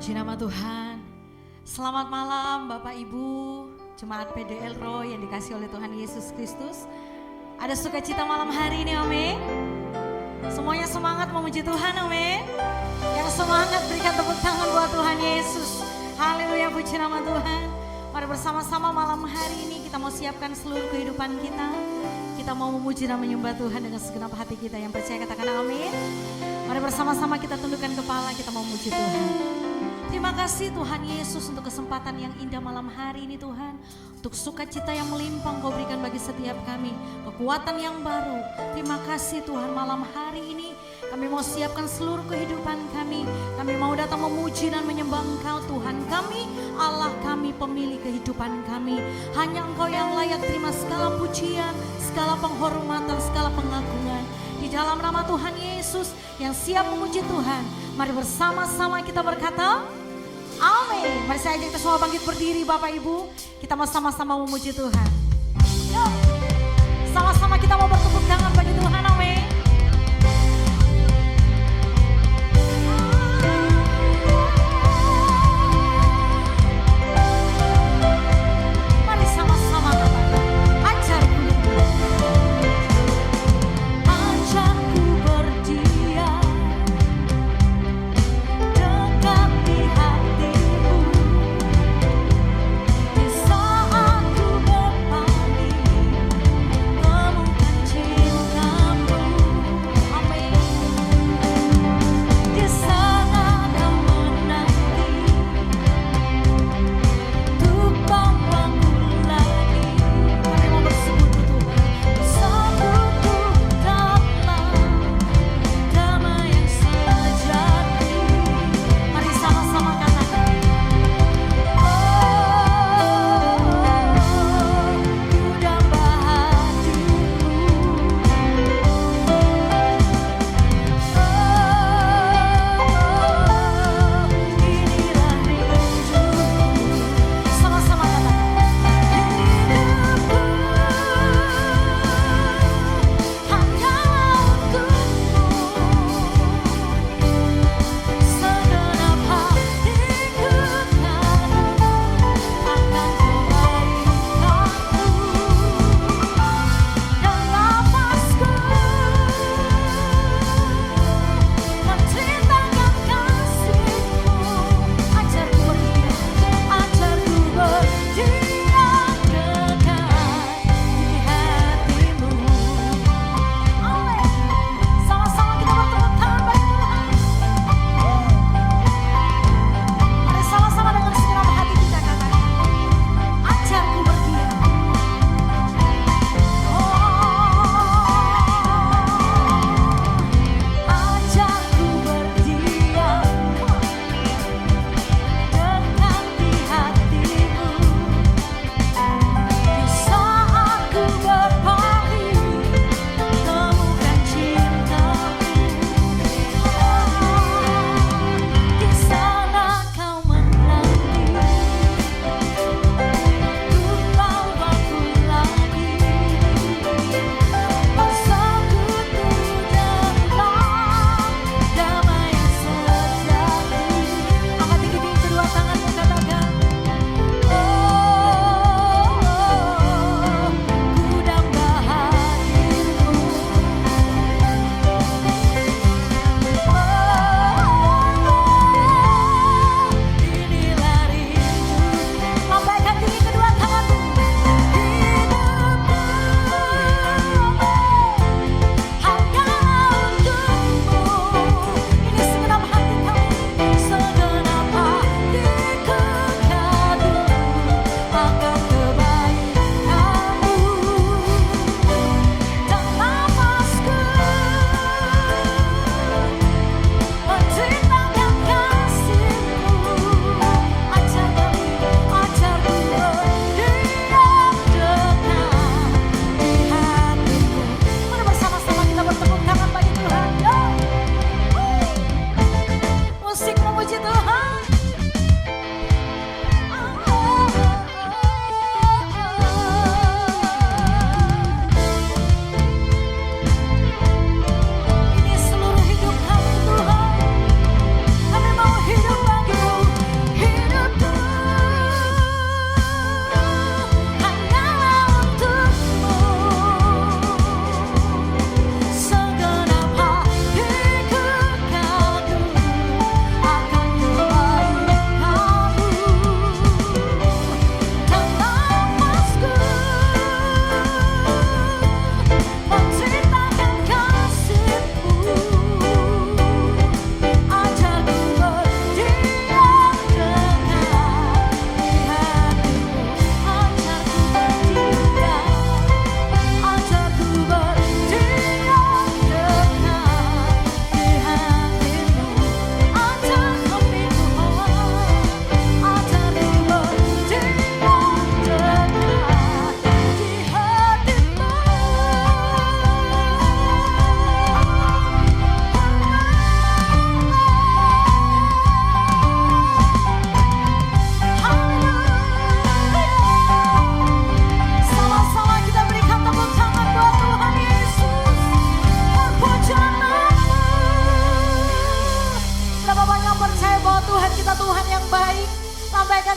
Puji nama Tuhan. Selamat malam Bapak Ibu, Jemaat PDL Roy yang dikasih oleh Tuhan Yesus Kristus. Ada sukacita malam hari ini, amin. Semuanya semangat memuji Tuhan, amin. Yang semangat berikan tepuk tangan buat Tuhan Yesus. Haleluya, puji nama Tuhan. Mari bersama-sama malam hari ini kita mau siapkan seluruh kehidupan kita. Kita mau memuji dan menyembah Tuhan dengan segenap hati kita. Yang percaya katakan amin. Mari bersama-sama kita tundukkan kepala, kita mau memuji Tuhan. Terima kasih Tuhan Yesus untuk kesempatan yang indah malam hari ini Tuhan. Untuk sukacita yang melimpah Engkau berikan bagi setiap kami. Kekuatan yang baru. Terima kasih Tuhan malam hari ini. Kami mau siapkan seluruh kehidupan kami. Kami mau datang memuji dan menyembah Engkau Tuhan kami. Allah kami, pemilik kehidupan kami. Hanya Engkau yang layak terima segala pujian, segala penghormatan, segala pengagungan. Di dalam nama Tuhan Yesus yang siap memuji Tuhan. Mari bersama-sama kita berkata, amin. Mari saya ajak kita semua bangkit berdiri Bapak Ibu. Kita mau sama-sama memuji Tuhan. Yuk, sama-sama kita mau bertepuk tangan bagi Tuhan, amin. Mari sama-sama Bapak. Ajarku berdiam dekat di hatimu. Di saat ku berpaling, temukan cintamu.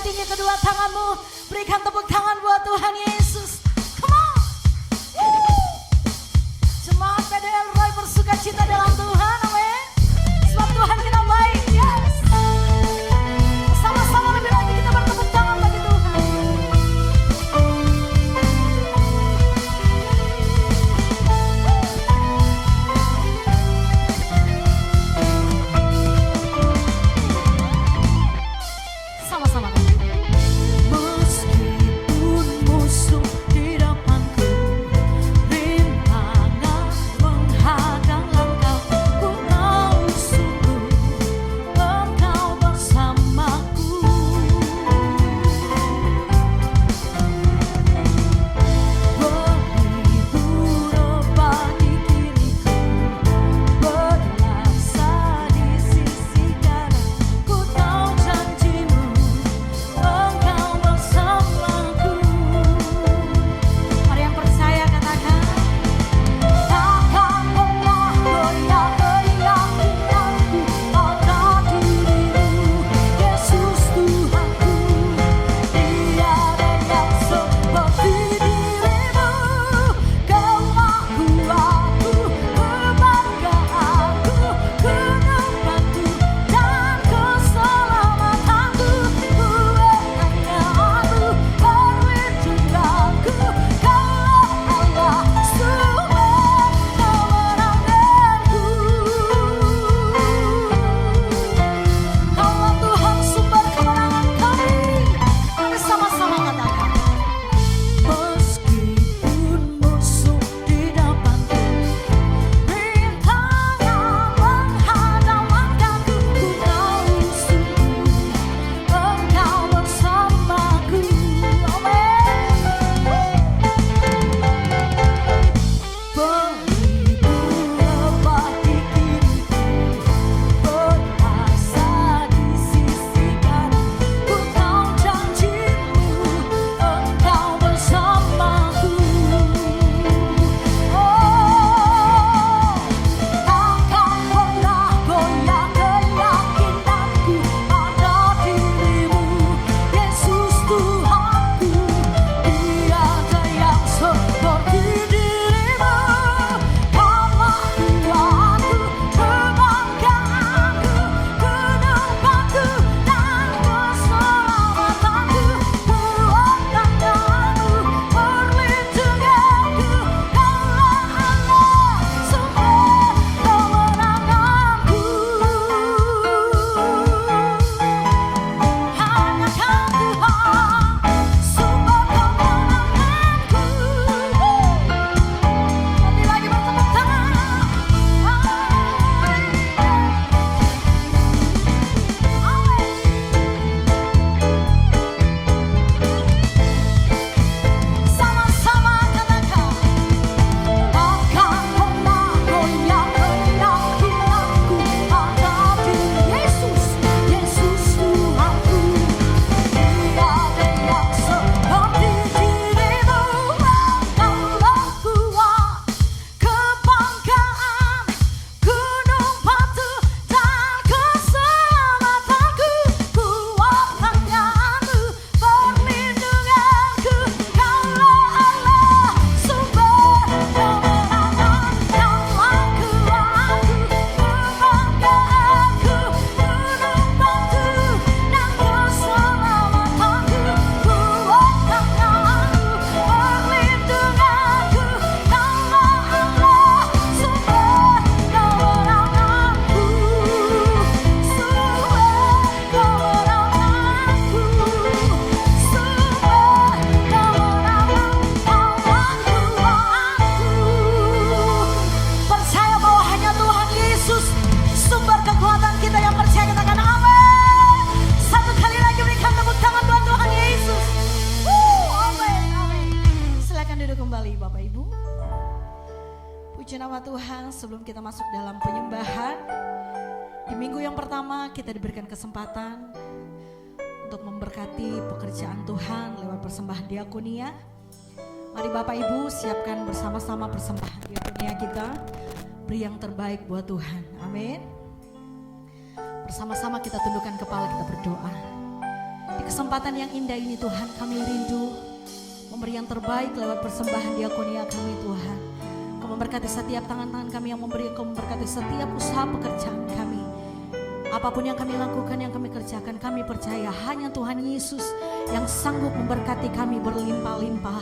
tinggi kedua tanganmu. Berikan tepuk tangan buat Tuhan Yesus. Come on. Jemaat PDL Roy bersuka cita dalam Tuhan. Amin. Sebab Tuhan kita baik. Yes. Sama-sama lebih lagi kita bertepuk tangan bagi Tuhan. Sama-sama. Meskipun musuh di depanku, rintangan menghadang langkahku, ku tahu sungguh Engkau bersamaku. Beribu rebah di kiriku, berlaksa di sisi kanan, ku tahu janjimu Engkau bersamaku. Mari yang percaya katakan, takkan pernah goyah keyakinanku pada dirimu, Yesus Tuhanku. Tiada yang seperti dirimu, Kau aku, kebanggaanku, kehidupanku dan keselamatanku. Ku hanya Aku, perlindunganku, Kaulah Allah, sumber kemenanganku. Kaulah Tuhan, sumber kemenangan kami. Mari sama-sama katakan, meskipun musuh di depanku, rintangan menghadang langkahku, ku tahu sungguh Engkau bersamaku. Beribu rebah di kiriku, berlaksa di sisi kanan, ku tahu janjimu Engkau bersamaku. Takkan pernah goyah keyakinanku pada dirimu, Yesus Tuhanku. Tiada yang seperti dirimu, Kaulah kuatku, kebanggaanku, kehidupanku dan keselamatanku. Kuat tanganmu, perlindunganku, Kaulah Allah, sumber kemenanganku. Hanya Kau Tuhan, sumber kemenanganku. Lebih lagi bertepuk tangan. Sama-sama katakan, takkan pernah goyah keyakinanku pada diri Yesus, Yesus Tuhanku. Tiada yang seperti dirimu, Engkaulah kuat, kebanggaan, gunung batu dan keselamatanku. Kuat tanganmu, perlindunganku, Kaulah Allah, sumber kemenangan. Kaulah kuatku, kebanggaanku, gunung batu dan keselamatanku. Kuat tanganmu, perlindunganku, Kaulah Allah, sumber kemenanganku. Sumber kemenanganku, sumber kemenangan, Kaulah kuatku. Percaya bahwa hanya Tuhan Yesus sumber kekuatan kita. Yang percaya katakan amin. Satu kali lagi berikan tepuk tangan buat Tuhan Yesus. Amin, amin. Silakan duduk kembali Bapak Ibu. Puji nama Tuhan. Sebelum kita masuk dalam penyembahan, di minggu yang pertama kita diberikan kesempatan untuk memberkati pekerjaan Tuhan lewat persembahan diakonia. Mari Bapak Ibu siapkan bersama-sama persembahan diakonia kita. Beri yang terbaik buat Tuhan. Amin. Bersama-sama kita tundukkan kepala, kita berdoa. Di kesempatan yang indah ini Tuhan, kami rindu memberi yang terbaik lewat persembahan diakonia kami Tuhan. Kau memberkati setiap tangan-tangan kami yang memberi, Kau memberkati setiap usaha pekerjaan kami. Apapun yang kami lakukan, yang kami kerjakan, kami percaya hanya Tuhan Yesus yang sanggup memberkati kami berlimpah-limpah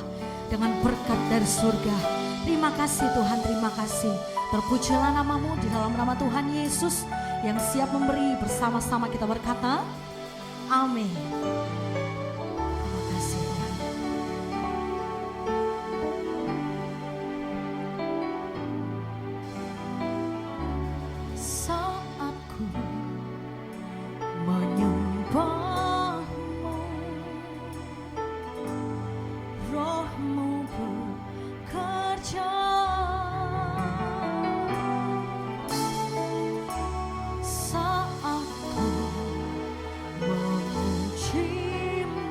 dengan berkat dari surga. Terima kasih Tuhan, terima kasih. Terpujilah nama-Mu di dalam nama Tuhan Yesus yang siap memberi. Bersama-sama kita berkata, amin. Terima kasih Tuhan. Saat ku menyembah-Mu, Roh-Mu bekerja. Saat ku memuji-Mu,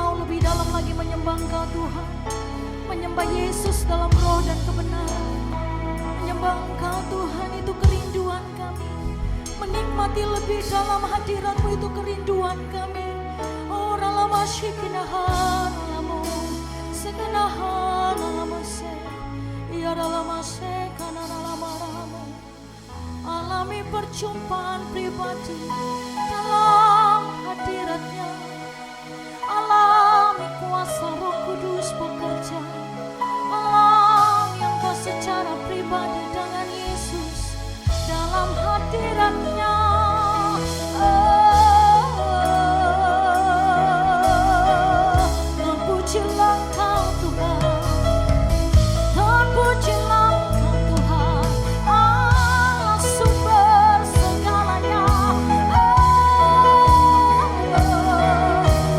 mau lebih dalam lagi menyembah Engkau Tuhan. Menyembah Yesus dalam roh dan kebenaran. Menyembah Engkau Tuhan, itu kerinduan kami. Menikmati lebih dalam hadirat-Mu, itu kerinduan kami. Oh ralama shikinahan lamu sekinahan lama se ya ralama se kana ralama ramu. Alami perjumpaan pribadi dalam hadirat-Nya. Alami kuasa Roh Kudus bekerja. Alami Engkau secara pribadi dengan Yesus dalam hadirat-Nya. Terpujilah Engkau Tuhan, terpujilah Engkau Tuhan, Allah sumber segalanya.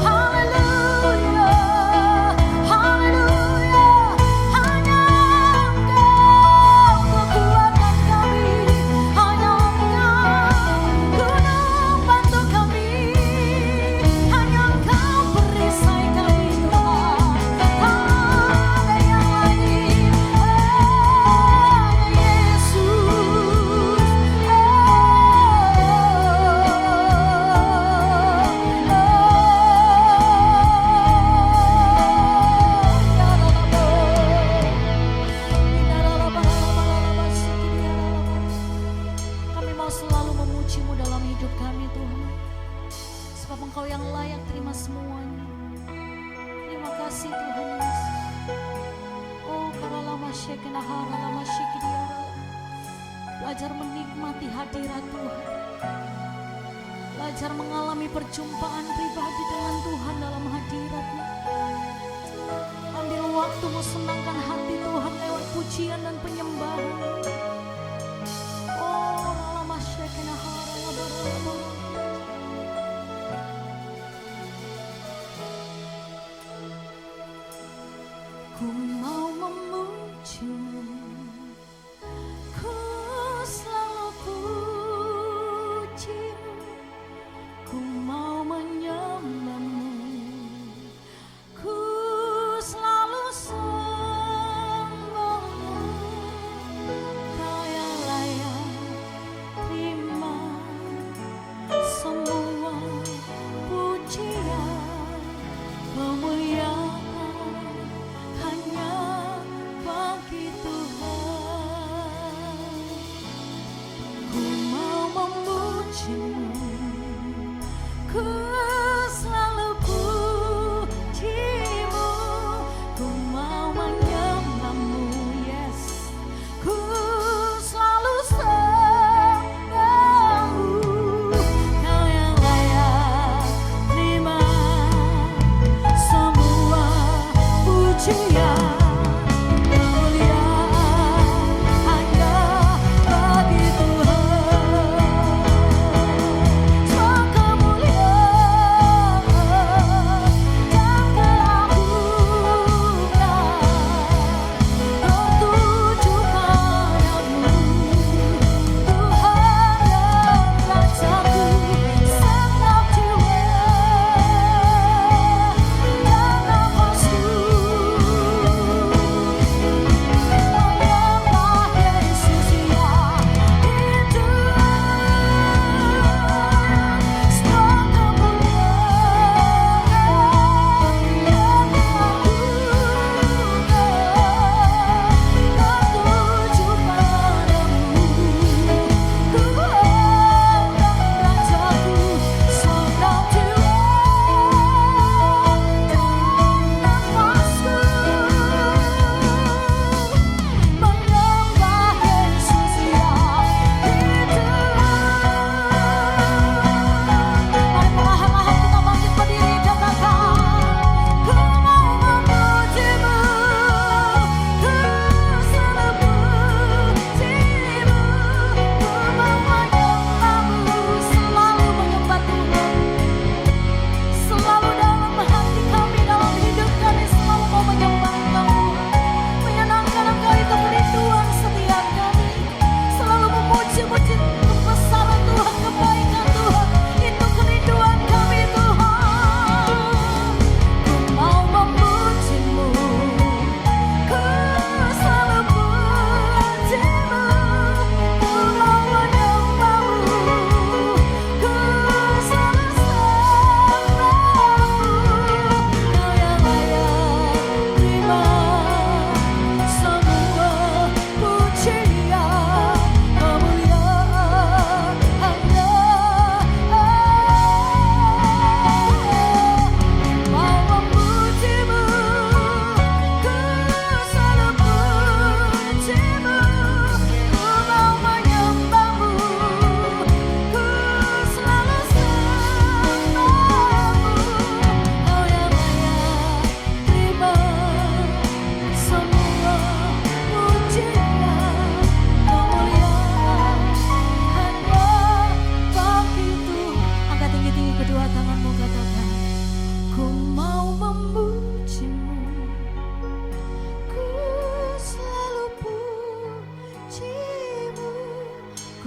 Haleluya, haleluya, hanya Engkau kekuatan kami, hanya Engkau gunung batu kami, hanya Engkau perisai kami Tuhan. Ada yang lain, hanya Yesus. Kami mau selalu memuji-Mu dalam hidup kami Tuhan, sebab Engkau yang layak terima semuanya. Terima kasih Tuhan Yesus. Oh karalama shekinahara lama shekidiara. Belajar menikmati hadirat Tuhan. Belajar mengalami perjumpaan pribadi dengan Tuhan dalam hadirat-Nya. Ambil waktumu, senangkan hati Tuhan lewat pujian dan penyembahan. Oh ralama shekinahara lama ralama. Ku mau memuji-Mu, ku selalu puji-Mu, ku mau menyembah-Mu, ku selalu sembah-Mu. Kau yang layak terima semua pujian, kemuliaan hanya bagi Tuhan. Ku mau memuji-Mu, ku selalu puji-Mu, ku mau menyembah-Mu, yes, ku selalu sembah-Mu. Kau yang layak terima semua pujian, kemuliaan hanya bagi Tuhan. Semua kemuliaan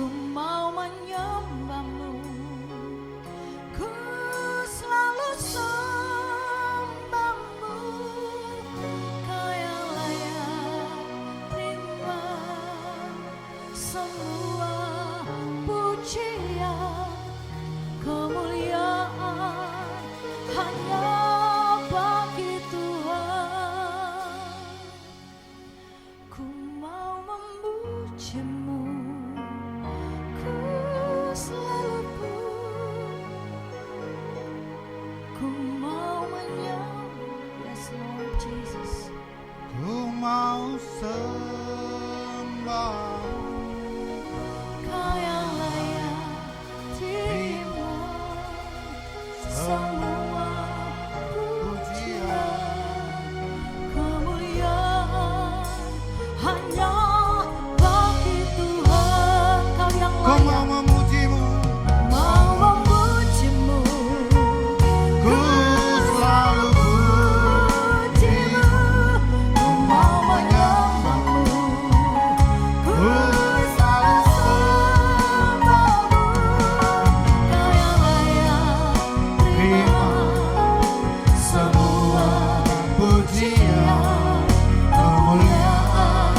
ku mau menyembahmu, ku selalu sembahmu, kau yang layak terima semua pujian, kemuliaan hanya bagi Tuhan. Ku mau memujimu, ku selalu ku mau menyembah. Yes Lord Jesus. Ku mau sembah, Kau yang layak terima semua pujian, kemuliaan hanya bagi Tuhan. Kau yang ku mau layak, memujimu, mau memujimu, ku selalu pujimu, ku mau menyembahmu, ku selalu sembahmu, kau yang layak terima semua pujian, kemuliaan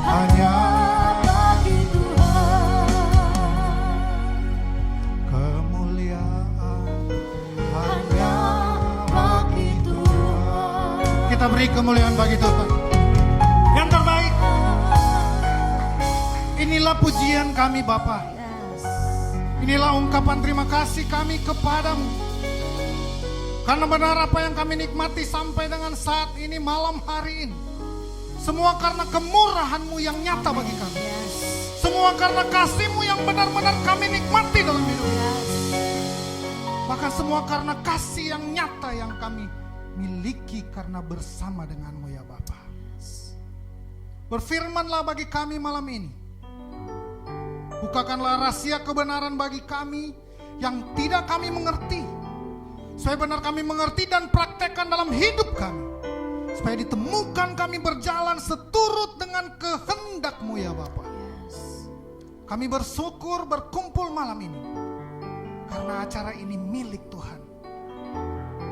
hanya bagi Tuhan. kemuliaan Hanya bagi Tuhan. Kita beri kemuliaan bagi Tuhan. Yang terbaik, inilah pujian kami Bapa. Yes. Inilah ungkapan terima kasih kami kepadamu. Karena benar apa yang kami nikmati sampai dengan saat ini, malam hari ini, semua karena kemurahan-Mu yang nyata bagi kami. Yes. Semua karena kasih-Mu yang benar-benar kami nikmati dalam hidup. Yes. Bahkan semua karena kasih yang nyata yang kami miliki karena bersama dengan-Mu ya Bapa. Berfirmanlah bagi kami malam ini. Bukakanlah rahasia kebenaran bagi kami yang tidak kami mengerti. Supaya benar kami mengerti dan praktekkan dalam hidup kami. Supaya ditemukan kami berjalan seturut dengan kehendak-Mu ya Bapa. Yes. Kami bersyukur berkumpul malam ini. Karena acara ini milik Tuhan.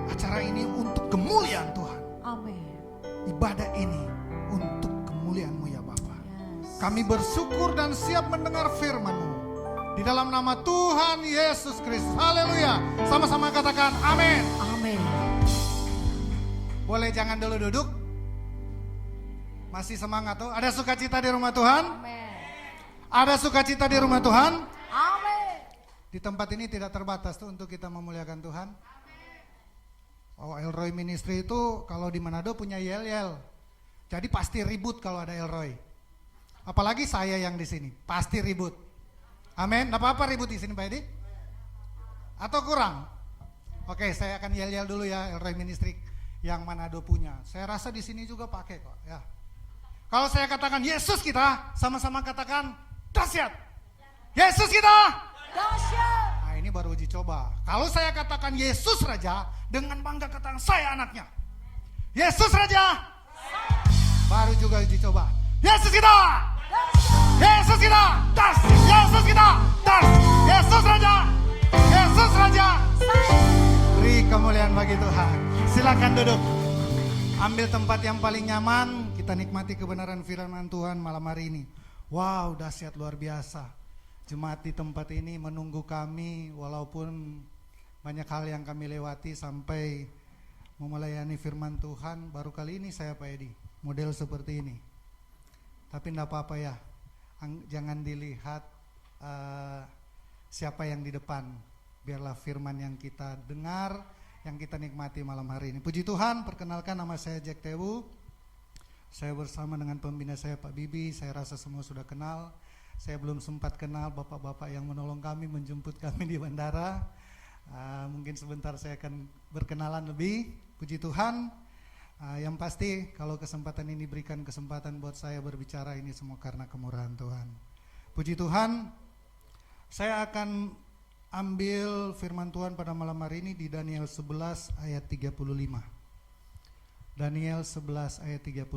Acara ini untuk kemuliaan Tuhan. Amin. Ibadah ini untuk kemuliaan-Mu ya Bapa. Yes. Kami bersyukur dan siap mendengar firman-Mu. Di dalam nama Tuhan Yesus Kristus. Haleluya. Sama-sama katakan amin. Amin. Boleh jangan dulu duduk. Masih semangat tuh. Ada sukacita di rumah Tuhan? Amin. Ada sukacita di rumah Tuhan? Amin. Di tempat ini tidak terbatas tuh untuk kita memuliakan Tuhan. Oh, Elroy Ministry itu kalau di Manado punya yel-yel. Jadi pasti ribut kalau ada Elroy. Apalagi saya yang di sini, pasti ribut. Amin. Nggak apa-apa ribut di sini Pak Edi? Atau kurang? Oke, saya akan yel-yel dulu ya Elroy Ministry yang Manado punya. Saya rasa di sini juga pakai kok ya. Kalau saya katakan Yesus kita, sama-sama katakan dahsyat. Yesus kita. Dahsyat. Nah ini baru uji coba. Kalau saya katakan Yesus Raja, dengan bangga katakan saya anaknya. Yesus Raja. Baru juga uji coba. Yesus kita. Yesus kita. Das. Yesus kita. Das. Yesus Raja. Yesus Raja. Beri kemuliaan bagi Tuhan. Silakan duduk. Ambil tempat yang paling nyaman. Kita nikmati kebenaran firman Tuhan malam hari ini. Wow, dahsyat luar biasa. Jemaat di tempat ini menunggu kami walaupun banyak hal yang kami lewati sampai melayani firman Tuhan. Baru kali ini saya Pak Edi model seperti ini. Tapi enggak apa-apa ya. Jangan dilihat siapa yang di depan. Biarlah firman yang kita dengar, yang kita nikmati malam hari ini. Puji Tuhan, perkenalkan nama saya Jack Tewu. Saya bersama dengan pembina saya Pak Bibi. Saya rasa semua sudah kenal. Saya belum sempat kenal bapak-bapak yang menolong kami, menjemput kami di bandara. Mungkin sebentar saya akan berkenalan lebih. Puji Tuhan. Yang pasti kalau kesempatan ini berikan kesempatan buat saya berbicara, ini semua karena kemurahan Tuhan. Puji Tuhan. Saya akan ambil firman Tuhan pada malam hari ini di Daniel 11 ayat 35. Daniel 11 ayat 35.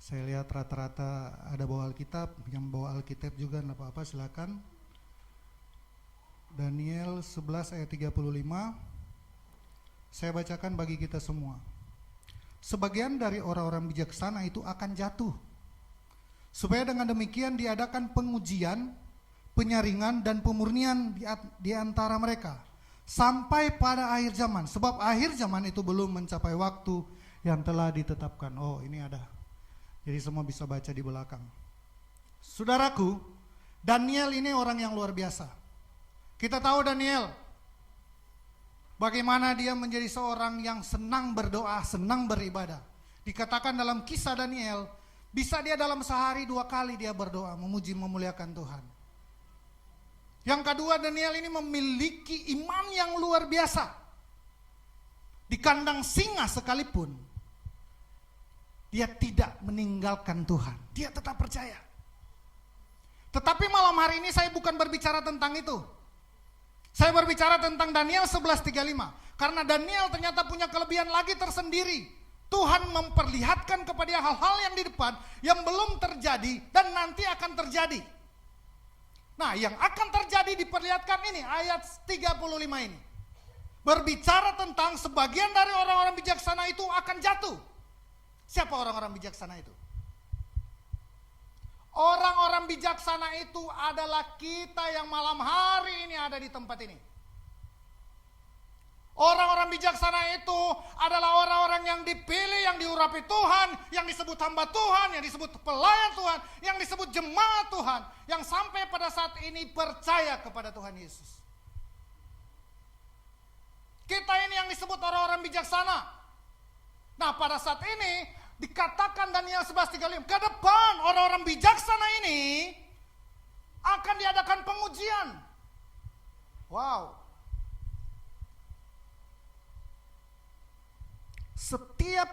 Saya lihat rata-rata ada bawa Alkitab, yang bawa Alkitab juga enggak apa-apa, silakan. Daniel 11 ayat 35. Saya bacakan bagi kita semua. Sebagian dari orang-orang bijaksana itu akan jatuh, supaya dengan demikian diadakan pengujian, penyaringan dan pemurnian di antara mereka sampai pada akhir zaman. Sebab akhir zaman itu belum mencapai waktu yang telah ditetapkan. Oh, ini ada. Jadi semua bisa baca di belakang. Saudaraku, Daniel ini orang yang luar biasa. Kita tahu Daniel, bagaimana dia menjadi seorang yang senang berdoa, senang beribadah. Dikatakan dalam kisah Daniel, bisa dia dalam sehari 2 kali dia berdoa, memuji, memuliakan Tuhan. Yang kedua, Daniel ini memiliki iman yang luar biasa. Di kandang singa sekalipun, dia tidak meninggalkan Tuhan. Dia tetap percaya. Tetapi malam hari ini saya bukan berbicara tentang itu. Saya berbicara tentang Daniel 11:35. Karena Daniel ternyata punya kelebihan lagi tersendiri. Tuhan memperlihatkan kepada dia hal-hal yang di depan yang belum terjadi dan nanti akan terjadi. Nah, yang akan terjadi diperlihatkan ini ayat 35 ini. Berbicara tentang sebagian dari orang-orang bijaksana itu akan jatuh. Siapa orang-orang bijaksana itu? Orang-orang bijaksana itu adalah kita yang malam hari ini ada di tempat ini. Orang-orang bijaksana itu adalah orang-orang yang dipilih, yang diurapi Tuhan, yang disebut hamba Tuhan, yang disebut pelayan Tuhan, yang disebut jemaat Tuhan, yang sampai pada saat ini percaya kepada Tuhan Yesus. Kita ini yang disebut orang-orang bijaksana. Nah, pada saat ini dikatakan Daniel 11:35, ke depan orang-orang bijaksana ini akan diadakan pengujian. Wow. Setiap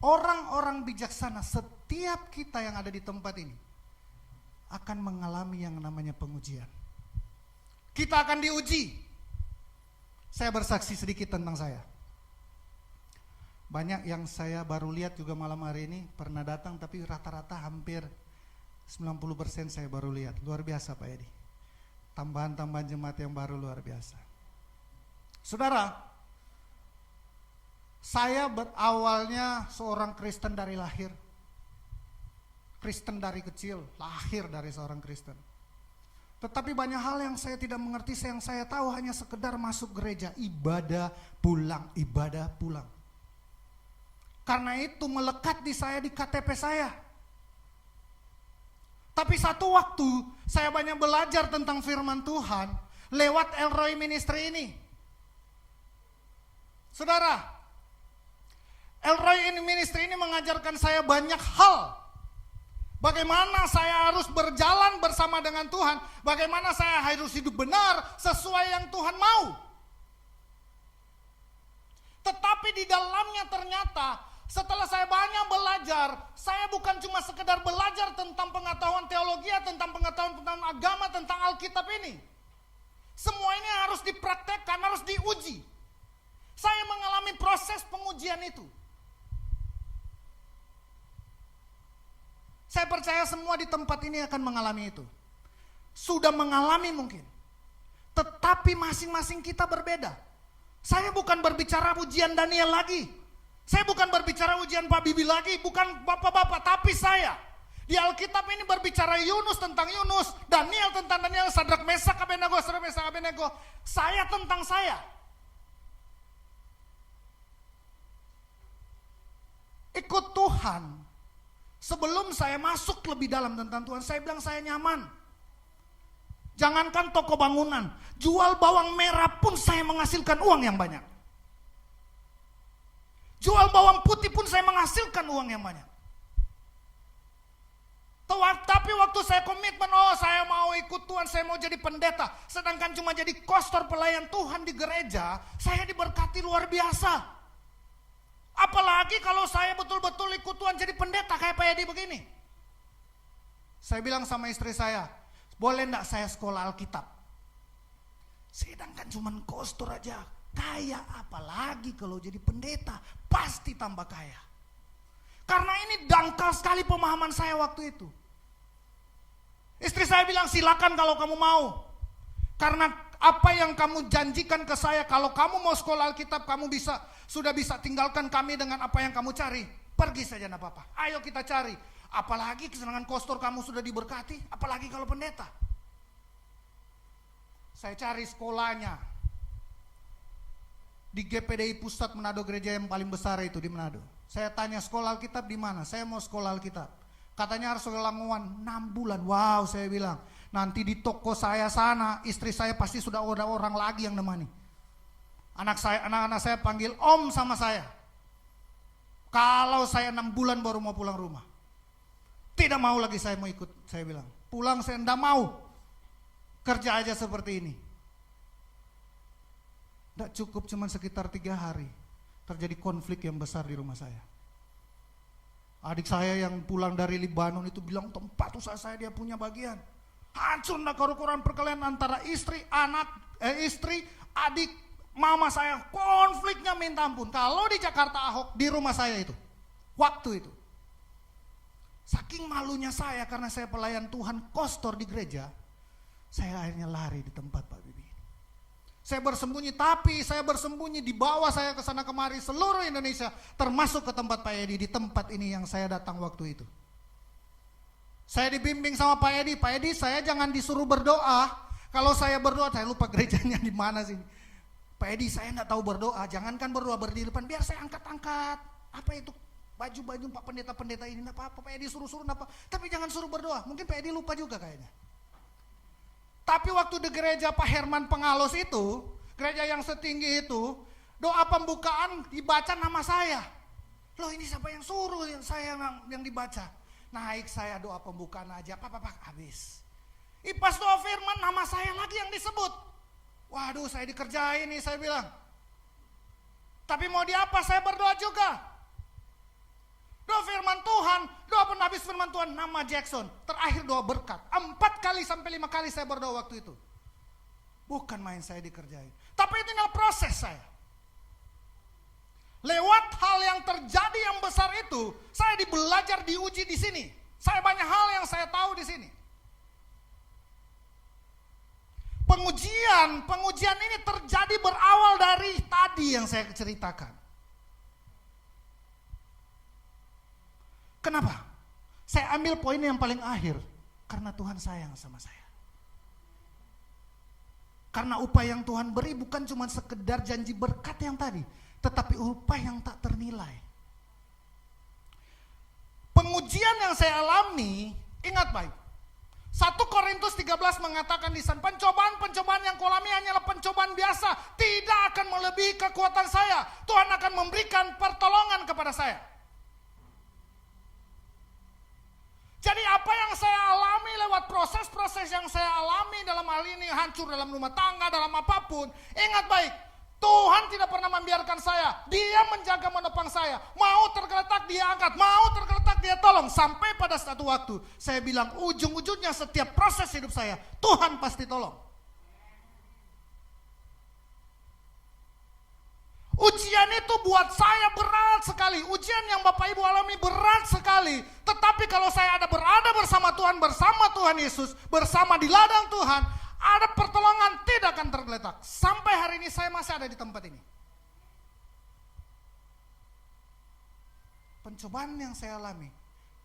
orang-orang bijaksana, setiap kita yang ada di tempat ini akan mengalami yang namanya pengujian. Kita akan diuji. Saya bersaksi sedikit tentang saya. Banyak yang saya baru lihat juga malam hari ini pernah datang, tapi rata-rata hampir 90% saya baru lihat. Luar biasa Pak Edi. Tambahan-tambahan jemaat yang baru luar biasa. Saudara, saya awalnya seorang Kristen dari lahir. Kristen dari kecil, lahir dari seorang Kristen. Tetapi banyak hal yang saya tidak mengerti, yang saya tahu hanya sekedar masuk gereja, ibadah, pulang, ibadah, pulang. Karena itu melekat di saya, di KTP saya. Tapi satu waktu saya banyak belajar tentang firman Tuhan lewat El Roy Ministry ini. Saudara, El Roy Ministry ini mengajarkan saya banyak hal. Bagaimana saya harus berjalan bersama dengan Tuhan, bagaimana saya harus hidup benar sesuai yang Tuhan mau. Tetapi di dalamnya ternyata setelah saya banyak belajar, saya bukan cuma sekedar belajar tentang pengetahuan teologi, tentang pengetahuan tentang agama, tentang Alkitab ini. Semua ini harus dipraktekkan, harus diuji. Saya mengalami proses pengujian itu. Saya percaya semua di tempat ini akan mengalami itu. Sudah mengalami mungkin. Tetapi masing-masing kita berbeda. Saya bukan berbicara ujian Daniel lagi. Saya bukan berbicara ujian Pak Bibi lagi, bukan bapak-bapak, tapi saya. Di Alkitab ini berbicara Yunus tentang Yunus, Daniel tentang Daniel, Sadrak Mesak Abednego, Sadrak Mesak Abednego. Saya tentang saya. Ikut Tuhan. Sebelum saya masuk lebih dalam tentang Tuhan, saya bilang saya nyaman. Jangankan toko bangunan, jual bawang merah pun saya menghasilkan uang yang banyak. Jual bawang putih pun saya menghasilkan uang yang banyak. Tapi waktu saya komitmen, saya mau ikut Tuhan, saya mau jadi pendeta. Sedangkan cuma jadi kostor pelayan Tuhan di gereja, saya diberkati luar biasa. Apalagi kalau saya betul-betul ikut Tuhan jadi pendeta kayak Pak Edi begini. Saya bilang sama istri saya, boleh enggak saya sekolah Alkitab? Sedangkan cuma kostor aja. Kaya apalagi kalau jadi pendeta, pasti tambah kaya. Karena ini dangkal sekali pemahaman saya waktu itu. Istri saya bilang, silakan kalau kamu mau. Karena apa yang kamu janjikan ke saya, kalau kamu mau sekolah Alkitab, kamu sudah bisa tinggalkan kami dengan apa yang kamu cari. Pergi saja, enggak apa-apa. Ayo kita cari. Apalagi kesenangan kostor kamu sudah diberkati, apalagi kalau pendeta. Saya cari sekolahnya di GPDI Pusat Manado, gereja yang paling besar itu di Manado. Saya tanya, sekolah Alkitab di mana? Saya mau sekolah Alkitab. Katanya harus Languan 6 bulan. Wow, saya bilang, nanti di toko saya sana, istri saya pasti sudah ada orang lagi yang nemani. Anak-anak saya panggil om sama saya. Kalau saya 6 bulan baru mau pulang rumah. Tidak mau lagi saya mau ikut, saya bilang. Pulang saya enggak mau. Kerja aja seperti ini. Enggak cukup cuma sekitar 3 hari. Terjadi konflik yang besar di rumah saya. Adik saya yang pulang dari Libanon itu bilang, tempat usaha saya dia punya bagian. Hancur koran perkelahian antara istri, adik, mama saya. Konfliknya minta ampun. Kalau di Jakarta Ahok, di rumah saya itu. Waktu itu. Saking malunya saya karena saya pelayan Tuhan kostor di gereja. Saya akhirnya lari di tempat Pak Bibi. Saya bersembunyi di bawah saya ke sana kemari seluruh Indonesia, termasuk ke tempat Pak Edi, di tempat ini yang saya datang waktu itu. Saya dibimbing sama Pak Edi, saya jangan disuruh berdoa. Kalau saya berdoa, saya lupa gerejanya di mana sih. Pak Edi, saya enggak tahu berdoa, jangankan berdoa berdiri depan, biar saya angkat-angkat. Apa itu? Baju-baju Pak pendeta-pendeta ini, enggak apa-apa, Pak Edi suruh-suruh enggak apa. Tapi jangan suruh berdoa, mungkin Pak Edi lupa juga kayaknya. Tapi waktu di gereja Pak Herman Pengalos itu, gereja yang setinggi itu, doa pembukaan dibaca nama saya. Loh, ini siapa yang suruh saya yang dibaca? Naik saya doa pembukaan aja, Pak, habis. Pas doa firman nama saya lagi yang disebut. Waduh, saya dikerjain nih, saya bilang. Tapi mau diapa, saya berdoa juga. Doa firman Tuhan, doa penabis firman Tuhan, nama Jackson. Terakhir doa berkat. 4 kali sampai 5 kali saya berdoa waktu itu. Bukan main saya dikerjain. Tapi itu tinggal proses saya. Lewat hal yang terjadi yang besar itu, saya belajar diuji di sini. Saya banyak hal yang saya tahu di sini. Pengujian ini terjadi berawal dari tadi yang saya ceritakan. Kenapa? Saya ambil poin yang paling akhir. Karena Tuhan sayang sama saya. Karena upah yang Tuhan beri bukan cuma sekedar janji berkat yang tadi, tetapi upah yang tak ternilai. Pengujian yang saya alami, ingat baik. 1 Korintus 13 mengatakan di sana, pencobaan-pencobaan yang kualami hanyalah pencobaan biasa, tidak akan melebihi kekuatan saya. Tuhan akan memberikan pertolongan kepada saya. Jadi apa yang saya alami lewat proses-proses yang saya alami dalam hal ini, hancur dalam rumah tangga, dalam apapun, ingat baik, Tuhan tidak pernah membiarkan saya. Dia menjaga menopang saya. Mau tergeletak dia angkat, mau tergeletak dia tolong. Sampai pada satu waktu saya bilang, ujung-ujungnya setiap proses hidup saya, Tuhan pasti tolong. Ujian itu buat saya berat sekali. Ujian yang Bapak Ibu alami berat sekali. Tetapi kalau saya berada bersama Tuhan Yesus, bersama di ladang Tuhan, ada pertolongan, tidak akan tergeletak. Sampai hari ini saya masih ada di tempat ini. Pencobaan yang saya alami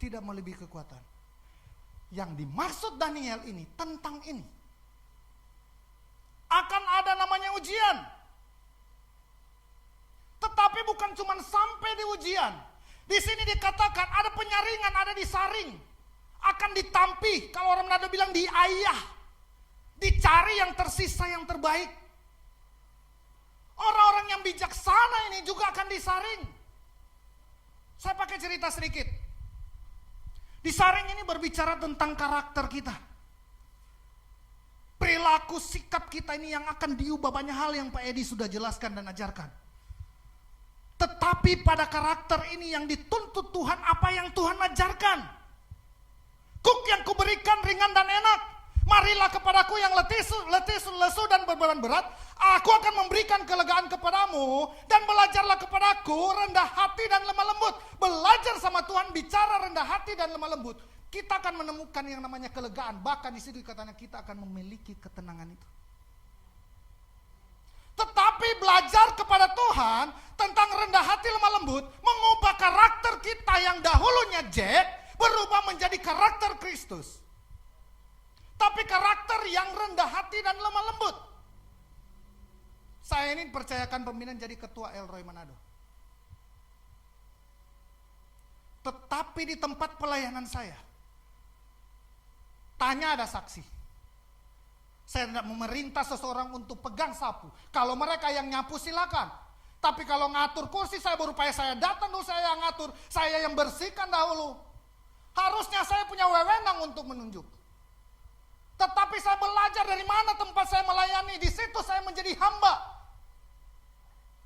tidak melebihi kekuatan. Yang dimaksud Daniel ini tentang ini. Akan ada namanya ujian. Tetapi bukan cuma sampai di ujian. Di sini dikatakan ada penyaringan, ada disaring. Akan ditampi, kalau orang Manado bilang diayah. Dicari yang tersisa yang terbaik. Orang-orang yang bijaksana ini juga akan disaring. Saya pakai cerita sedikit. Disaring ini berbicara tentang karakter kita. Perilaku sikap kita ini yang akan diubah, banyak hal yang Pak Edi sudah jelaskan dan ajarkan. Tetapi pada karakter ini yang dituntut Tuhan, apa yang Tuhan ajarkan. Kuk yang kuberikan ringan dan enak. Marilah kepadaku yang letih, lesu dan berbeban berat. Aku akan memberikan kelegaan kepadamu dan belajarlah kepadaku rendah hati dan lemah lembut. Belajar sama Tuhan, bicara rendah hati dan lemah lembut. Kita akan menemukan yang namanya kelegaan. Bahkan di situ katanya kita akan memiliki ketenangan itu. Tetapi belajar kepada Tuhan tentang rendah hati lemah lembut mengubah karakter kita yang dahulunya Jack berubah menjadi karakter Kristus. Tapi karakter yang rendah hati dan lemah lembut. Saya ini percayakan pembinaan jadi ketua Elroy Manado. Tetapi di tempat pelayanan saya, tanya ada saksi. Saya tidak memerintah seseorang untuk pegang sapu. Kalau mereka yang nyapu silakan. Tapi kalau ngatur kursi saya berupaya saya datang dulu, saya yang ngatur, saya yang bersihkan dahulu. Harusnya saya punya wewenang untuk menunjuk. Tetapi saya belajar dari mana tempat saya melayani, di situ saya menjadi hamba.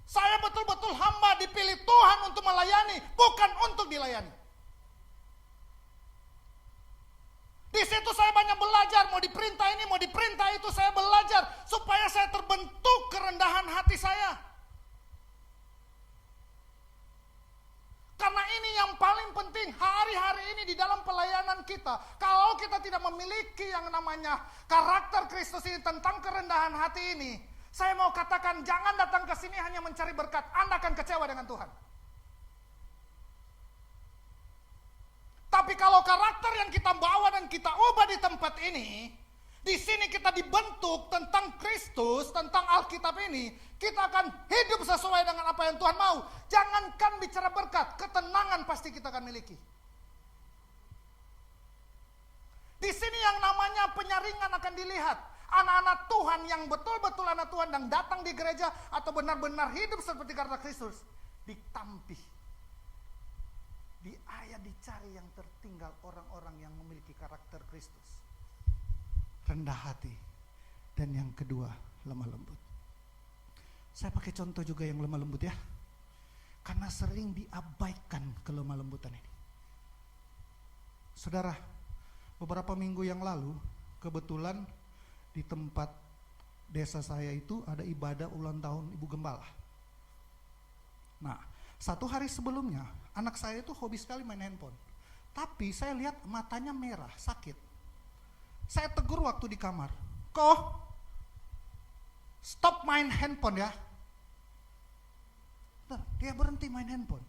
Saya betul-betul hamba dipilih Tuhan untuk melayani, bukan untuk dilayani. Di situ saya banyak belajar, mau diperintah ini, mau diperintah itu, saya belajar supaya saya terbentuk kerendahan hati saya. Karena ini yang paling penting hari-hari ini di dalam pelayanan kita. Kalau kita tidak memiliki yang namanya karakter Kristus ini tentang kerendahan hati ini, saya mau katakan jangan datang ke sini hanya mencari berkat. Anda akan kecewa dengan Tuhan. Tapi kalau karakter yang kita bawa dan kita ubah di tempat ini, di sini kita dibentuk tentang Kristus, tentang Alkitab ini, kita akan hidup sesuai dengan apa yang Tuhan mau. Jangankan bicara berkat, ketenangan pasti kita akan miliki. Di sini yang namanya penyaringan akan dilihat. Anak-anak Tuhan yang betul-betul anak Tuhan dan datang di gereja atau benar-benar hidup seperti karakter Kristus, ditampih. Dicari yang tertinggal orang-orang yang memiliki karakter Kristus. Rendah hati. Dan yang kedua, lemah lembut. Saya pakai contoh juga yang lemah lembut ya. Karena sering diabaikan kelemah lembutan ini. Saudara, beberapa minggu yang lalu, kebetulan di tempat desa saya itu ada ibadah ulang tahun Ibu Gembala. Nah, satu hari sebelumnya, anak saya itu hobi sekali main handphone. Tapi saya lihat matanya merah, sakit. Saya tegur waktu di kamar. Kok? Stop main handphone ya. Dia berhenti main handphone.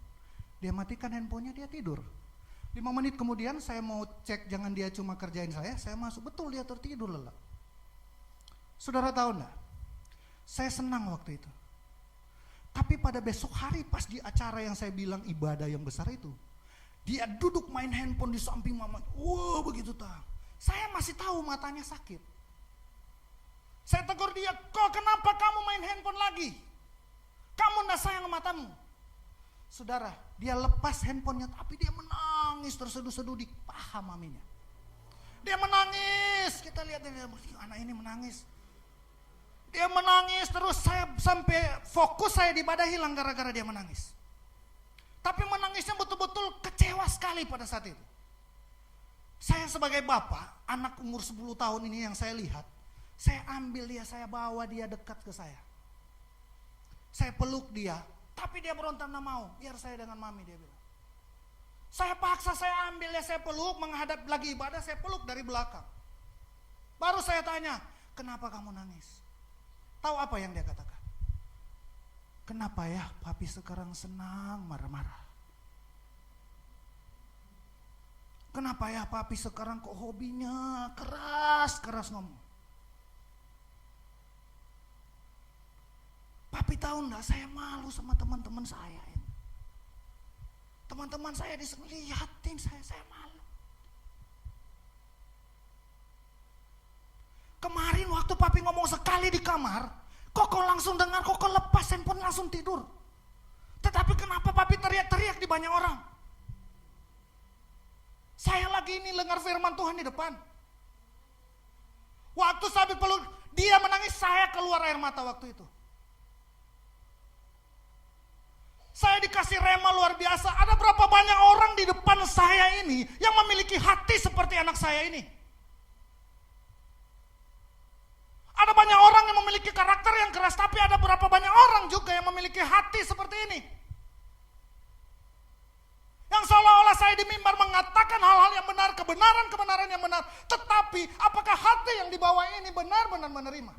Dia matikan handphonenya, dia tidur. 5 menit kemudian saya mau cek jangan dia cuma kerjain saya masuk, betul dia tertidur lelap. Saudara tahu enggak? Saya senang waktu itu. Tapi pada besok hari pas di acara yang saya bilang ibadah yang besar itu, dia duduk main handphone di samping mama. Wow, begitu tahu. Saya masih tahu matanya sakit. Saya tegur dia, kok kenapa kamu main handphone lagi? Kamu enggak sayang matamu. Saudara, dia lepas handphonenya tapi dia menangis terseduh-seduh di paha maminya. Dia menangis, kita lihat dia, anak ini menangis. Dia menangis terus, saya sampai fokus saya di ibadah hilang gara-gara dia menangis. Tapi menangisnya betul-betul kecewa sekali pada saat itu. Saya sebagai bapak, anak umur 10 tahun ini yang saya lihat, saya ambil dia, saya bawa dia dekat ke saya. Saya peluk dia, tapi dia berontak nggak mau, biar saya dengan mami dia bilang. Saya paksa, saya ambil dia, saya peluk, menghadap lagi ibadah, saya peluk dari belakang. Baru saya tanya, kenapa kamu nangis? Tahu apa yang dia katakan? Kenapa ya papi sekarang senang marah-marah? Kenapa ya papi sekarang kok hobinya keras-keras ngomong? Papi tahu enggak, saya malu sama teman-teman saya. Teman-teman saya lihatin saya malu. Kemarin waktu papi ngomong sekali di kamar, Koko langsung dengar, Koko lepas handphone langsung tidur. Tetapi kenapa papi teriak-teriak di banyak orang? Saya lagi ini dengar firman Tuhan di depan. Waktu saya peluk, dia menangis, saya keluar air mata waktu itu. Saya dikasih rema luar biasa. Ada berapa banyak orang di depan saya ini yang memiliki hati seperti anak saya ini. Ada banyak orang yang memiliki karakter yang keras keras, tapi ada berapa banyak orang juga yang memiliki hati seperti ini. Yang seolah-olah saya di mimbar mengatakan hal-hal yang benar, kebenaran-kebenaran yang benar. Tetapi apakah hati yang dibawa ini benar-benar menerima?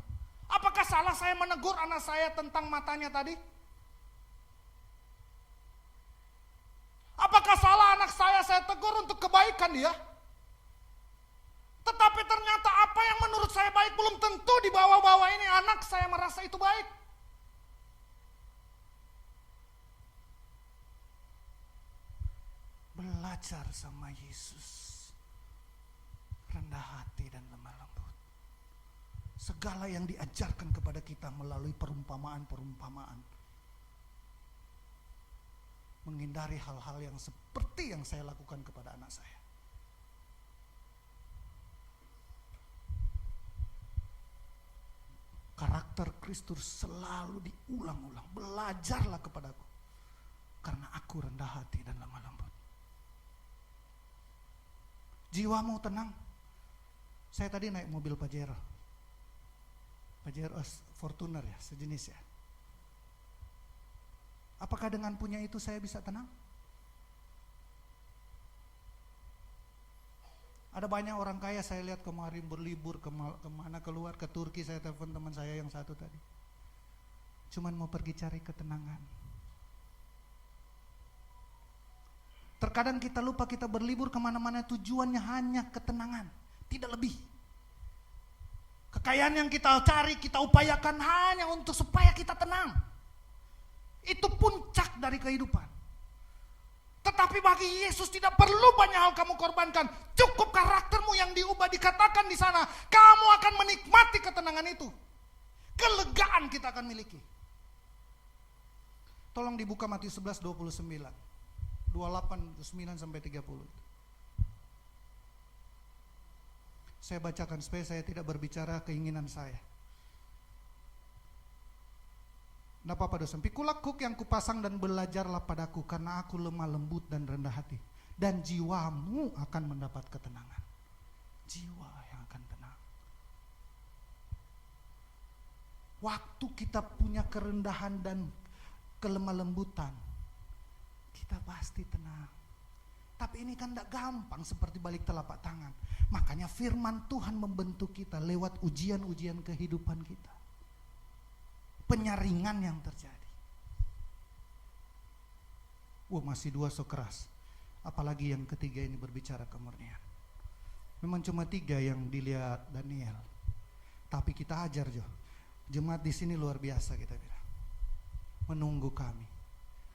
Apakah salah saya menegur anak saya tentang matanya tadi? Apakah salah anak saya tegur untuk kebaikan dia? Tetapi ternyata apa yang menurut saya baik belum tentu di bawah-bawah ini anak saya merasa itu baik. Belajar sama Yesus. Rendah hati dan lemah lembut. Segala yang diajarkan kepada kita melalui perumpamaan-perumpamaan. Menghindari hal-hal yang seperti yang saya lakukan kepada anak saya. Karakter Kristus selalu diulang-ulang. Belajarlah kepadaku. Karena aku rendah hati dan lemah lembut. Jiwamu tenang. Saya tadi naik mobil Pajero. Pajero Fortuner ya, sejenis ya. Apakah dengan punya itu saya bisa tenang? Ada banyak orang kaya saya lihat kemarin berlibur kemana keluar, ke Turki. Saya telepon teman saya yang satu tadi. Cuman mau pergi cari ketenangan. Terkadang kita lupa kita berlibur kemana-mana tujuannya hanya ketenangan, tidak lebih. Kekayaan yang kita cari, kita upayakan hanya untuk supaya kita tenang. Itu puncak dari kehidupan. Tetapi bagi Yesus tidak perlu banyak hal kamu korbankan. Cukup karaktermu yang diubah. Dikatakan di sana, kamu akan menikmati ketenangan itu. Kelegaan kita akan miliki. Tolong dibuka Matius 11:29. 28:9 sampai 30. Saya bacakan supaya saya tidak berbicara keinginan saya. Tidak apa-apa dosen. Pikulah kuk yang kupasang dan belajarlah padaku, karena aku lemah lembut dan rendah hati. Dan jiwamu akan mendapat ketenangan. Jiwa yang akan tenang. Waktu kita punya kerendahan dan kelemah lembutan, kita pasti tenang. Tapi ini kan tidak gampang seperti balik telapak tangan. Makanya firman Tuhan membentuk kita lewat ujian-ujian kehidupan kita. Penyaringan yang terjadi. Masih dua so keras. Apalagi yang ketiga ini berbicara kemurnian. Memang cuma 3 yang dilihat Daniel. Tapi kita ajar jemaat di sini luar biasa kita bilang. Menunggu kami.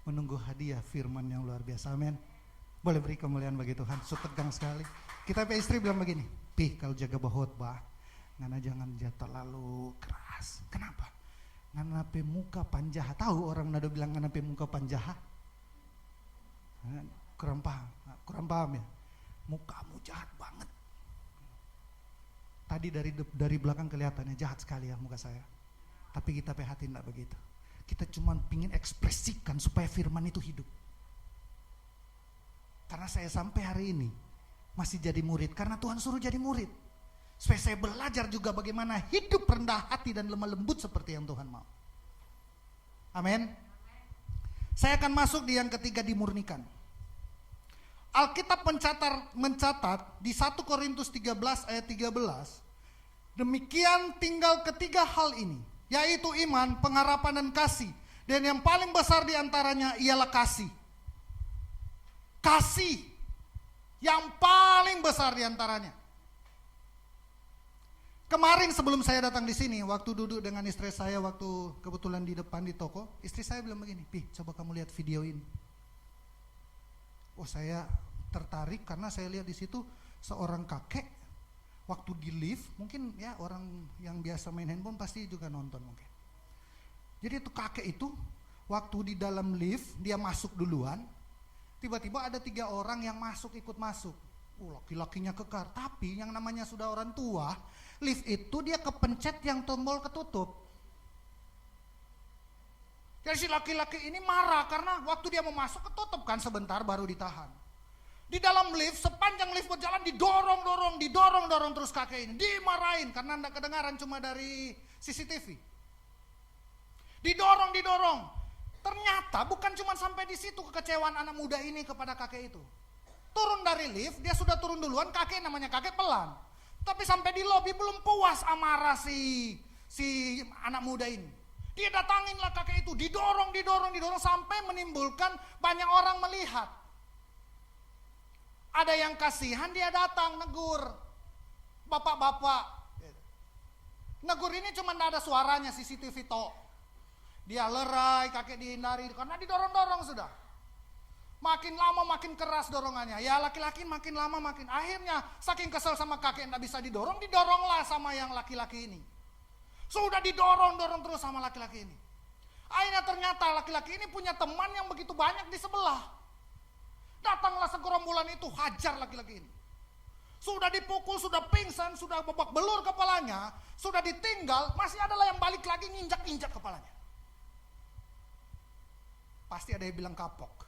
Menunggu hadiah firman yang luar biasa. Amin. Boleh beri kemuliaan bagi Tuhan. So tegang sekali. Kita pe istri bilang begini. Kalau jaga bahotbah, ngana jangan jatuh terlalu keras. Kenapa? Ngana pe muka panjaha. Tahu orang nado bilang ngana pe muka panjaha? Kurang paham ya. Mukamu jahat banget. Tadi dari belakang kelihatannya jahat sekali ya muka saya. Tapi kita pe hati tidak begitu. Kita cuma pingin ekspresikan supaya firman itu hidup. Karena saya sampai hari ini masih jadi murid. Karena Tuhan suruh jadi murid. Supaya saya belajar juga bagaimana hidup rendah hati dan lemah lembut seperti yang Tuhan mau. Amin. Saya akan masuk di yang ketiga, dimurnikan. Alkitab mencatat di 1 Korintus 13 ayat 13. Demikian tinggal ketiga hal ini, yaitu iman, pengharapan dan kasih. Dan yang paling besar di antaranya ialah kasih. Kasih yang paling besar di antaranya. Kemarin sebelum saya datang di sini, waktu duduk dengan istri saya, waktu kebetulan di depan di toko, istri saya bilang begini, coba kamu lihat video ini. Saya tertarik karena saya lihat di situ seorang kakek waktu di lift, mungkin ya orang yang biasa main handphone pasti juga nonton mungkin. Jadi itu kakek itu waktu di dalam lift dia masuk duluan, tiba-tiba ada 3 orang yang ikut masuk. Laki-lakinya kekar, tapi yang namanya sudah orang tua, lift itu dia kepencet yang tombol ketutup. Jadi si laki-laki ini marah karena waktu dia mau masuk ketutup kan sebentar baru ditahan. Di dalam lift, sepanjang lift berjalan didorong terus kakek ini. Dimarahin karena tidak kedengaran cuma dari CCTV. Didorong. Ternyata bukan cuma sampai di situ kekecewaan anak muda ini kepada kakek itu. Turun dari lift, dia sudah turun duluan, kakek namanya kakek pelan. Tapi sampai di lobi belum puas amarah si anak muda ini. Dia datanginlah kakek itu, didorong sampai menimbulkan banyak orang melihat. Ada yang kasihan, dia datang negur. Bapak-bapak. Negur ini cuma tidak ada suaranya, CCTV toh. Dia lerai, kakek dihindari karena didorong-dorong sudah. Makin lama makin keras dorongannya. Ya laki-laki makin lama makin. Akhirnya saking kesel sama kakek tidak bisa didoronglah sama yang laki-laki ini. Sudah didorong terus sama laki-laki ini. Akhirnya ternyata laki-laki ini punya teman yang begitu banyak di sebelah. Datanglah segerombolan itu hajar laki-laki ini. Sudah dipukul, sudah pingsan, sudah babak belur kepalanya, sudah ditinggal, masih adalah yang balik lagi nginjak-injak kepalanya. Pasti ada yang bilang kapok.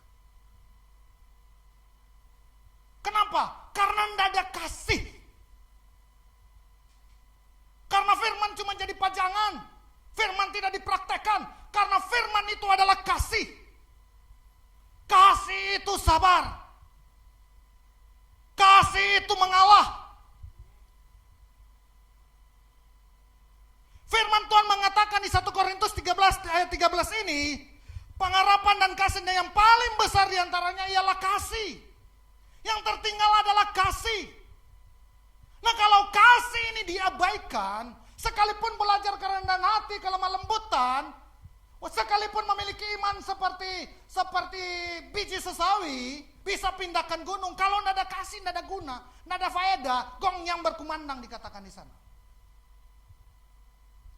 Kenapa? Karena tidak ada kasih. Karena firman cuma jadi pajangan. Firman tidak dipraktekkan. Karena firman itu adalah kasih. Kasih itu sabar. Kasih itu mengalah. Firman Tuhan mengatakan di 1 Korintus 13 ayat 13 ini, pengharapan dan kasihnya yang paling besar diantaranya ialah kasih. Yang tertinggal adalah kasih. Nah kalau kasih ini diabaikan, sekalipun belajar kerendahan hati, kelemah lembutan, sekalipun memiliki iman seperti biji sesawi, bisa pindahkan gunung. Kalau tidak ada kasih, tidak ada guna, tidak ada faedah, gong yang berkumandang dikatakan di sana.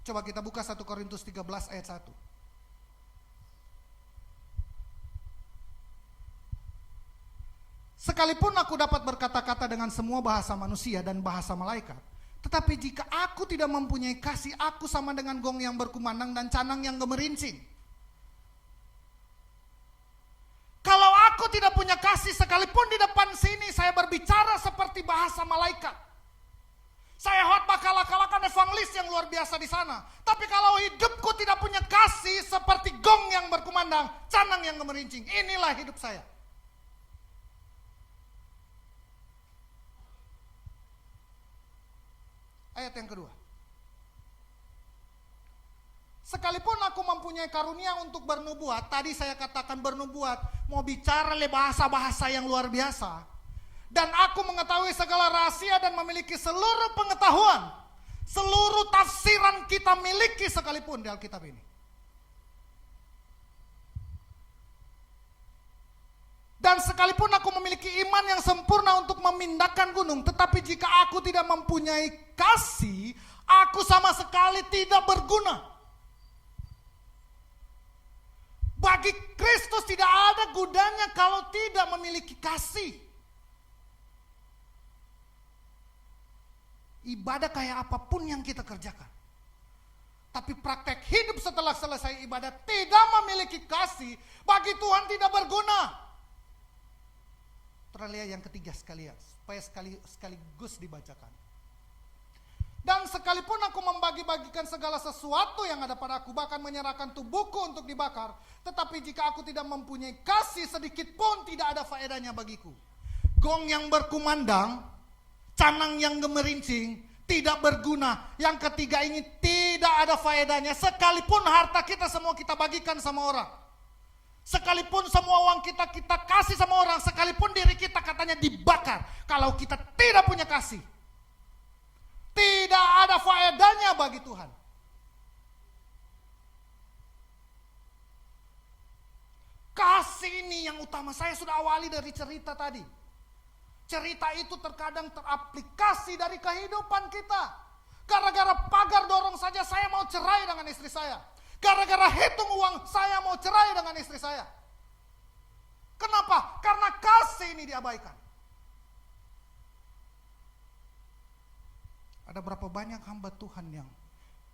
Coba kita buka 1 Korintus 13 ayat 1. Sekalipun aku dapat berkata-kata dengan semua bahasa manusia dan bahasa malaikat, tetapi jika aku tidak mempunyai kasih, aku sama dengan gong yang berkumandang dan canang yang gemerincing. Kalau aku tidak punya kasih, sekalipun di depan sini saya berbicara seperti bahasa malaikat. Saya khotbah kalak-kalakan evangelis yang luar biasa di sana. Tapi kalau hidupku tidak punya kasih seperti gong yang berkumandang, canang yang gemerincing, inilah hidup saya. Ayat yang kedua. Sekalipun aku mempunyai karunia untuk bernubuat, tadi saya katakan bernubuat, mau bicara bahasa-bahasa yang luar biasa. Dan aku mengetahui segala rahasia dan memiliki seluruh pengetahuan, seluruh tafsiran kita miliki sekalipun di Alkitab ini. Dan sekalipun aku memiliki iman yang sempurna untuk memindahkan gunung, tetapi jika aku tidak mempunyai kasih, aku sama sekali tidak berguna. Bagi Kristus tidak ada gunanya kalau tidak memiliki kasih. Ibadah kayak apapun yang kita kerjakan, tapi praktek hidup setelah selesai ibadah tidak memiliki kasih, bagi Tuhan tidak berguna. Terlihat yang ketiga sekalian, supaya sekaligus dibacakan. Dan sekalipun aku membagi-bagikan segala sesuatu yang ada padaku, bahkan menyerahkan tubuhku untuk dibakar, tetapi jika aku tidak mempunyai kasih sedikit pun, tidak ada faedahnya bagiku. Gong yang berkumandang, canang yang gemerincing, tidak berguna. Yang ketiga ini tidak ada faedahnya, sekalipun harta kita semua kita bagikan sama orang. Sekalipun semua uang kita kasih sama orang, sekalipun diri kita katanya dibakar, kalau kita tidak punya kasih, tidak ada faedahnya bagi Tuhan. Kasih ini yang utama. Saya sudah awali dari cerita tadi. Cerita itu terkadang teraplikasi dari kehidupan kita. Gara-gara pagar dorong saja saya mau cerai dengan istri saya. Gara-gara hitung uang, saya mau cerai dengan istri saya. Kenapa? Karena kasih ini diabaikan. Ada berapa banyak hamba Tuhan yang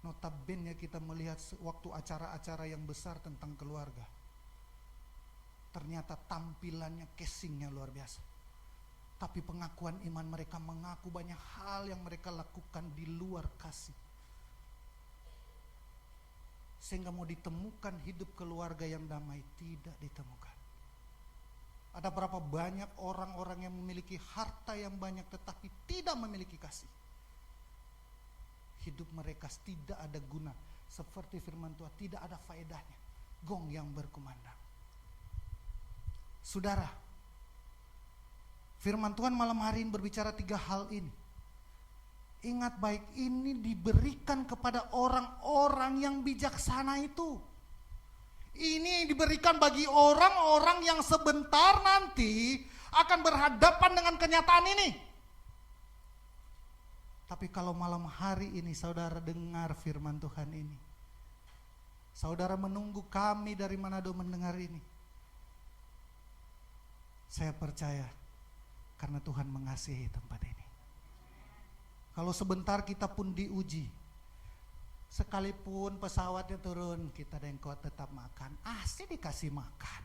notabene kita melihat waktu acara-acara yang besar tentang keluarga. Ternyata tampilannya, casingnya luar biasa. Tapi pengakuan iman mereka mengaku banyak hal yang mereka lakukan di luar kasih. sehingga mau ditemukan hidup keluarga yang damai, tidak ditemukan. Ada berapa banyak orang-orang yang memiliki harta yang banyak tetapi tidak memiliki kasih. Hidup mereka tidak ada guna. Seperti firman Tuhan, tidak ada faedahnya. Gong yang berkumandang. Saudara, firman Tuhan malam hari ini berbicara 3 hal ini. Ingat baik, ini diberikan kepada orang-orang yang bijaksana itu. Ini diberikan bagi orang-orang yang sebentar nanti akan berhadapan dengan kenyataan ini. Tapi kalau malam hari ini saudara dengar firman Tuhan ini, saudara menunggu kami dari Manado mendengar ini, saya percaya karena Tuhan mengasihi tempat ini. Kalau sebentar kita pun diuji, sekalipun pesawatnya turun, kita dengkot tetap makan, asli dikasih makan.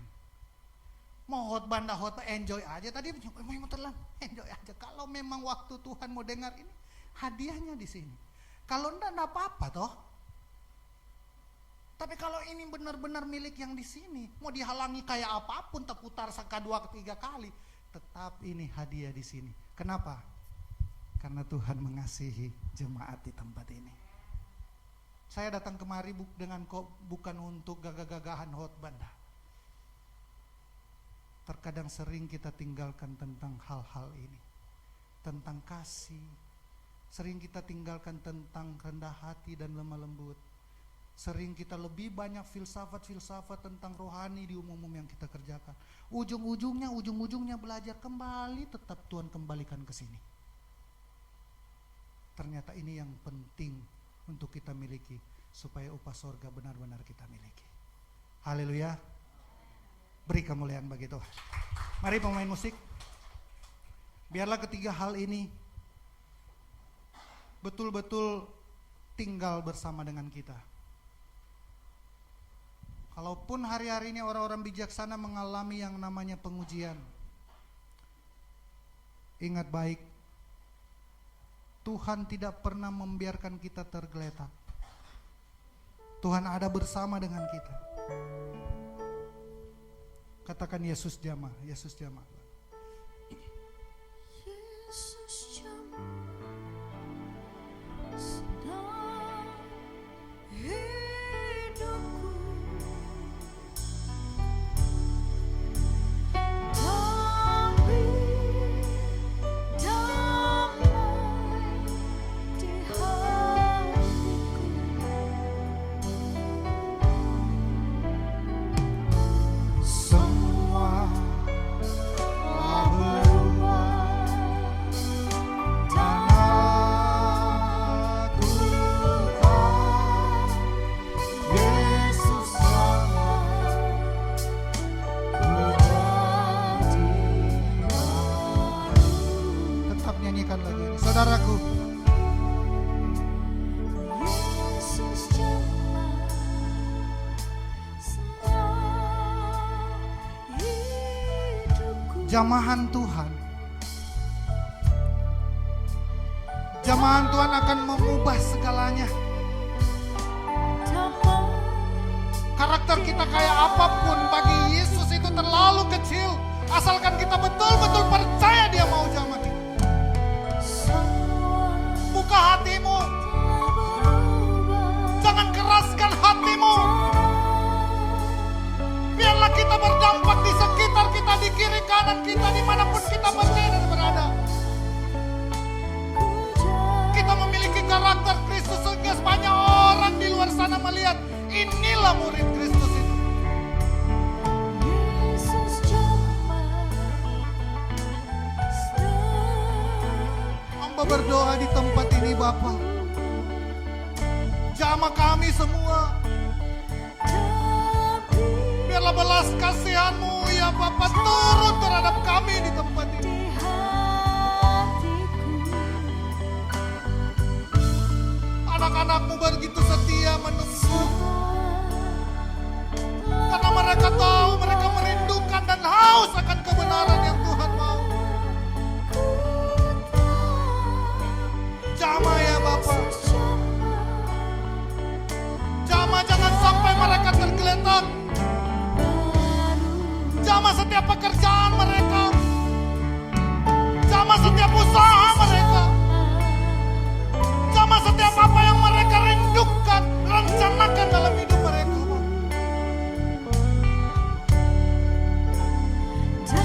Mau hot banda hot enjoy aja, tadi mau telan enjoy aja. Kalau memang waktu Tuhan mau dengar ini, hadiahnya di sini. Kalau enggak apa-apa toh. Tapi kalau ini benar-benar milik yang di sini, mau dihalangi kayak apapun, terputar 1, 2, 3 kali, tetap ini hadiah di sini. Kenapa? Karena Tuhan mengasihi jemaat di tempat ini. Saya datang kemari bukan untuk gagah-gagahan khotbah. Terkadang sering kita tinggalkan tentang hal-hal ini, tentang kasih. Sering kita tinggalkan tentang rendah hati dan lemah lembut. Sering kita lebih banyak filsafat-filsafat tentang rohani di umum yang kita kerjakan. Ujung-ujungnya belajar kembali, tetap Tuhan kembalikan ke sini. Ternyata ini yang penting untuk kita miliki, supaya upah sorga benar-benar kita miliki. Haleluya. Beri kemuliaan bagi Tuhan. Mari pemain musik. Biarlah ketiga hal ini betul-betul tinggal bersama dengan kita. Kalaupun hari-hari ini orang-orang bijaksana mengalami yang namanya pengujian, ingat baik, Tuhan tidak pernah membiarkan kita tergeletak. Tuhan ada bersama dengan kita. Katakan Yesus jamah, Yesus jamah. Yesus jamah sedang hidupku. Saudaraku, jamahan Tuhan, jamahan Tuhan akan mengubah segalanya. Karakter kita kayak apapun bagi Yesus itu terlalu kecil, asalkan kita betul-betul percaya Dia mau jamah kita. Buka hatimu, jangan keraskan hatimu. Biarlah kita berdampak di sekitar kita, di kiri kanan kita, dimanapun kita berada. Kita memiliki karakter Kristus sehingga banyak orang di luar sana melihat, inilah murid Kristus itu. Hamba berdoa di tempat ini Bapa, jamah kami semua. Biarlah belas kasihan-Mu ya Bapa turun terhadap kami di tempat ini. Anak-anak-Mu begitu setia menunggu, karena mereka tahu mereka merindukan dan haus akan kebenaran yang Tuhan mau. Jamah ya Bapa, jamah jangan sampai setiap pekerjaan mereka, jamah setiap usaha mereka, jamah setiap apa yang mereka rindukan, rencanakan dalam hidup mereka.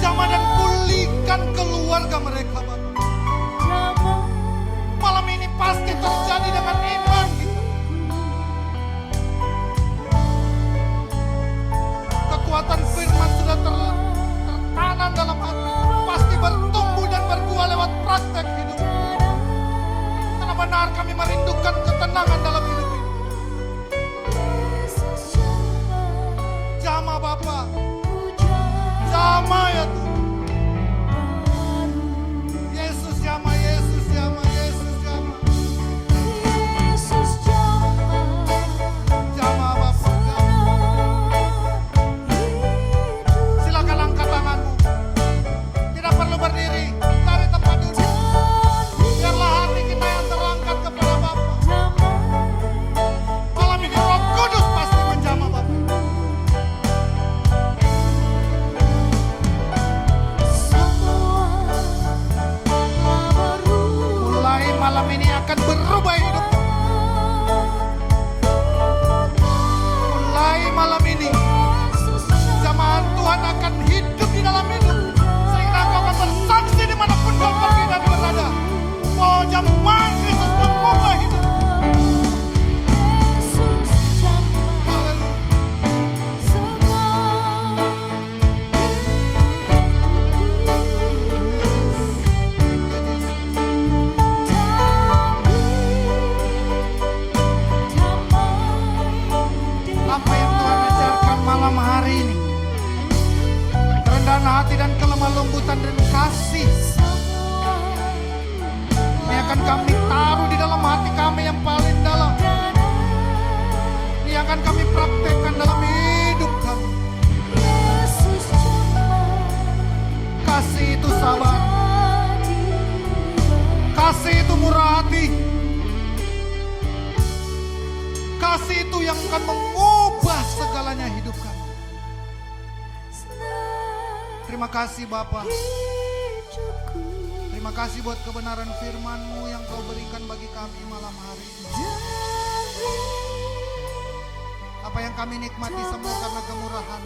Jamah dan pulihkan keluarga mereka, Bapak. Malam ini pasti terjadi dengan iman kita. Kekuatan firman sudah tertanam dalam hati, pasti bertumbuh dan berbuah lewat praktek hidup. Karena benar kami merindukan ketenangan dalam hidup ini. Jamah Bapa, jamah ya Tuhan. Yesus jamah, Yesus jamah, Yesus jamah. Jamah Bapa, silakan angkat tanganmu. Tidak perlu berdiri dari tempat duduk. Biarlah hati kita yang terangkat kepada Bapa. Malam ini Roh Kudus pasti menjamah Bapa. Mulai malam ini akan berubah hidup. Mulai malam ini jamahan Tuhan akan hidup di dalam hidup, sehingga kau akan bersaksi dimanapun kau pergi dan berada. Oh, jamahan Kristus mengubah hidup. Apa yang Tuhan ajarkan malam hari ini, kerendahan hati dan kelemah lembutan dan kasih, ini akan kami taruh di dalam hati kami yang paling dalam. Ini akan kami praktekkan dalam hidup kami. Kasih itu sabar, kasih itu murah hati, kasih itu yang akan mengubah segalanya hidup kami. Terima kasih Bapa. Terima kasih buat kebenaran firman-Mu yang Kau berikan bagi kami malam hari ini. Apa yang kami nikmati semua karena kemurahan.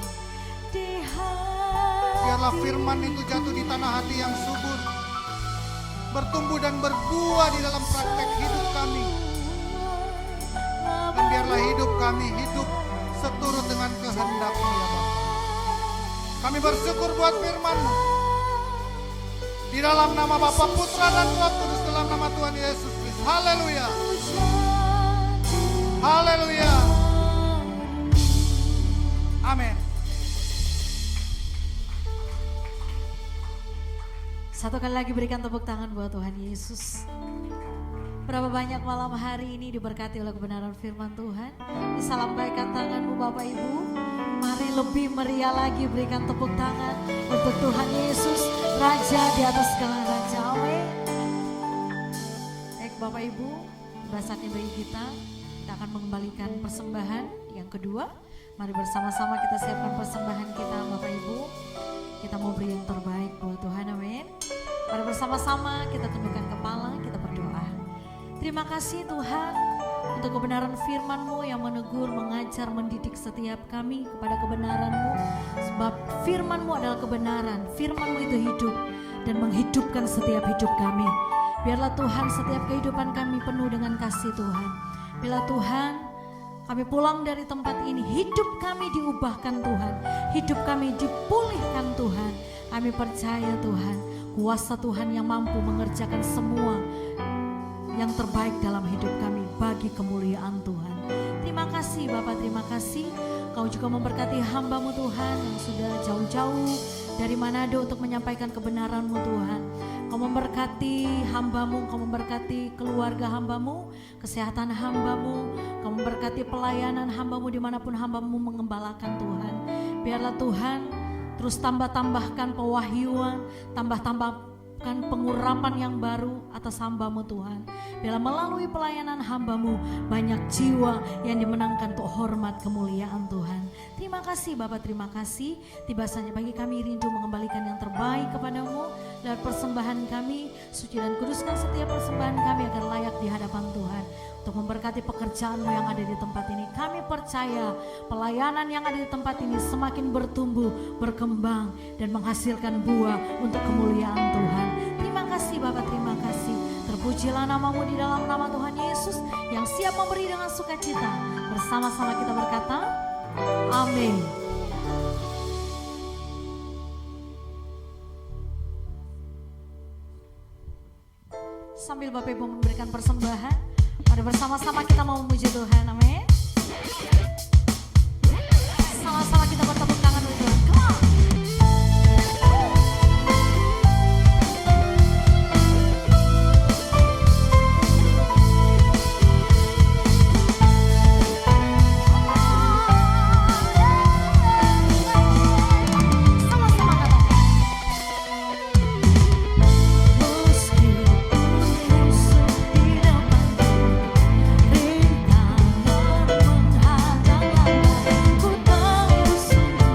Biarlah firman itu jatuh di tanah hati yang subur, bertumbuh dan berbuah di dalam praktek hidup kami. Dan biarlah hidup kami hidup seturut dengan kehendak-Mu ya Bapa. Kami bersyukur buat firman-Mu. Di dalam nama Bapa, Putra dan Roh Kudus, dalam nama Tuhan Yesus Kristus. Haleluya. Haleluya. Amin. Satu kali lagi berikan tepuk tangan buat Tuhan Yesus. Berapa banyak malam hari ini diberkati oleh kebenaran firman Tuhan. Bisa lambaikan tanganmu Bapak Ibu. Mari lebih meriah lagi berikan tepuk tangan untuk Tuhan Yesus, Raja di atas segala raja. Amin. Baik Bapak Ibu, tiba saatnya bagi kita akan mengembalikan persembahan yang kedua. Mari bersama-sama kita siapkan persembahan kita Bapak Ibu. Kita mau beri yang terbaik buat Tuhan, amin. Mari bersama-sama kita tundukkan kepala, kita berdoa. Terima kasih Tuhan untuk kebenaran firman-Mu yang menegur, mengajar, mendidik setiap kami kepada kebenaran-Mu. Sebab firman-Mu adalah kebenaran, firman-Mu itu hidup dan menghidupkan setiap hidup kami. Biarlah Tuhan setiap kehidupan kami penuh dengan kasih Tuhan. Bila Tuhan kami pulang dari tempat ini, hidup kami diubahkan Tuhan, hidup kami dipulihkan Tuhan. Kami percaya Tuhan, kuasa Tuhan yang mampu mengerjakan semua yang terbaik dalam hidup kami bagi kemuliaan Tuhan. Terima kasih Bapak, terima kasih. Kau juga memberkati hamba-Mu Tuhan yang sudah jauh-jauh dari Manado untuk menyampaikan kebenaran-Mu Tuhan. Kau memberkati hamba-Mu, Kau memberkati keluarga hamba-Mu, kesehatan hamba-Mu, Kau memberkati pelayanan hamba-Mu dimanapun hamba-Mu mengembalakan Tuhan. Biarlah Tuhan terus tambah-tambahkan pewahyuan, tambah-tambah ungkapkan pengurapan yang baru atas hamba-Mu Tuhan. Bila melalui pelayanan hamba-Mu banyak jiwa yang dimenangkan untuk hormat kemuliaan Tuhan. Terima kasih Bapak, terima kasih. Tiba saja bagi kami rindu mengembalikan yang terbaik kepadamu. Dan persembahan kami, suci dan kuduskan setiap persembahan kami agar layak di hadapan Tuhan. Untuk memberkati pekerjaan-Mu yang ada di tempat ini. Kami percaya pelayanan yang ada di tempat ini semakin bertumbuh, berkembang, dan menghasilkan buah untuk kemuliaan Tuhan. Terima kasih Bapak, terima kasih. Terpujilah nama-Mu di dalam nama Tuhan Yesus yang siap memberi dengan sukacita. Bersama-sama kita berkata, amin. Sambil Bapak Ibu memberikan persembahan, mari bersama-sama kita mau memuji Tuhan, amin. Sama-sama kita bertepuk tangan untuk Tuhan, come on. Rintangan menghadang langkahku tak bersungguh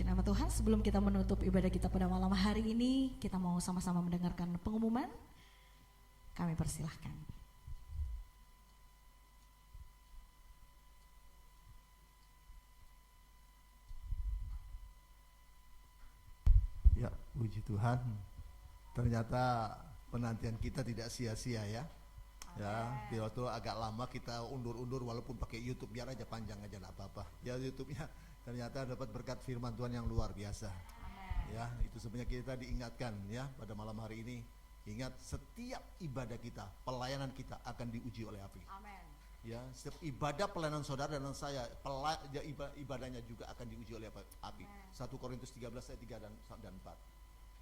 Puji nama Tuhan, sebelum kita menutup ibadah kita pada malam hari ini, kita mau sama-sama mendengarkan pengumuman. Kami persilahkan. Ya, puji Tuhan. Ternyata penantian kita tidak sia-sia ya. Ya, waktu agak lama kita undur-undur walaupun pakai YouTube, biar aja panjang aja enggak apa-apa. Ya, YouTube-nya ternyata dapat berkat firman Tuhan yang luar biasa. Ya, itu sebenarnya kita diingatkan ya pada malam hari ini. Ingat, setiap ibadah kita, pelayanan kita akan diuji oleh api. Amin. Ya, setiap ibadah pelayanan saudara dan saya, ibadahnya juga akan diuji oleh api. 1 Korintus 13 ayat 3 dan 4.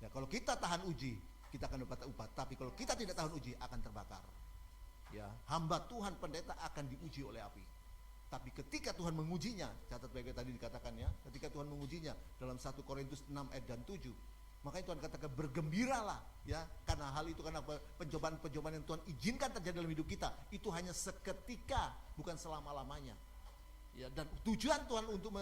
Ya, kalau kita tahan uji, kita akan dapat upah. Tapi kalau kita tidak tahan uji, akan terbakar. Ya, hamba Tuhan pendeta akan diuji oleh api. Tapi ketika Tuhan mengujinya, catat baik tadi dikatakan ya, ketika Tuhan mengujinya dalam 1 Korintus 6 ayat dan 7, makanya Tuhan katakan bergembiralah ya, karena hal itu, karena pencobaan-pencobaan yang Tuhan izinkan terjadi dalam hidup kita itu hanya seketika, bukan selama-lamanya. Ya, dan tujuan Tuhan untuk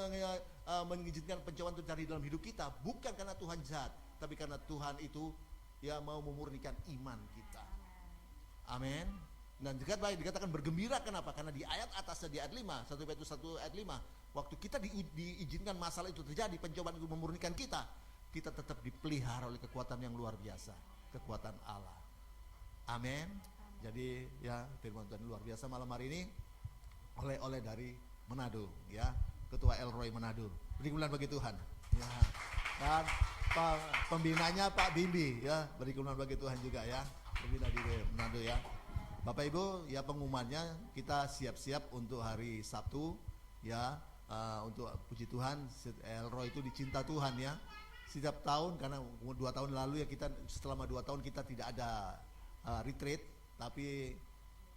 mengizinkan pencobaan itu terjadi dalam hidup kita bukan karena Tuhan jahat, tapi karena Tuhan itu ya mau memurnikan iman kita. Amin. Dan juga baik dikatakan bergembira, kenapa? Karena di ayat atasnya, di ayat 5, 1 Petrus 1 ayat 5, waktu kita diizinkan masalah itu terjadi, pencobaan itu memurnikan kita tetap dipelihara oleh kekuatan yang luar biasa, kekuatan Allah. Amin. Jadi ya firman Tuhan luar biasa malam hari ini. Oleh dari Manado ya, Ketua Elroy Manado. Beri kemuliaan bagi Tuhan. Ya. Dan pembinanya Pak Bimbi ya, beri kemuliaan bagi Tuhan juga ya. Pembina di Manado ya. Bapak Ibu, ya pengumumannya kita siap-siap untuk hari Sabtu ya, untuk puji Tuhan Elroy itu dicinta Tuhan ya. Setiap tahun, karena 2 tahun lalu ya kita selama 2 tahun kita tidak ada retreat, tapi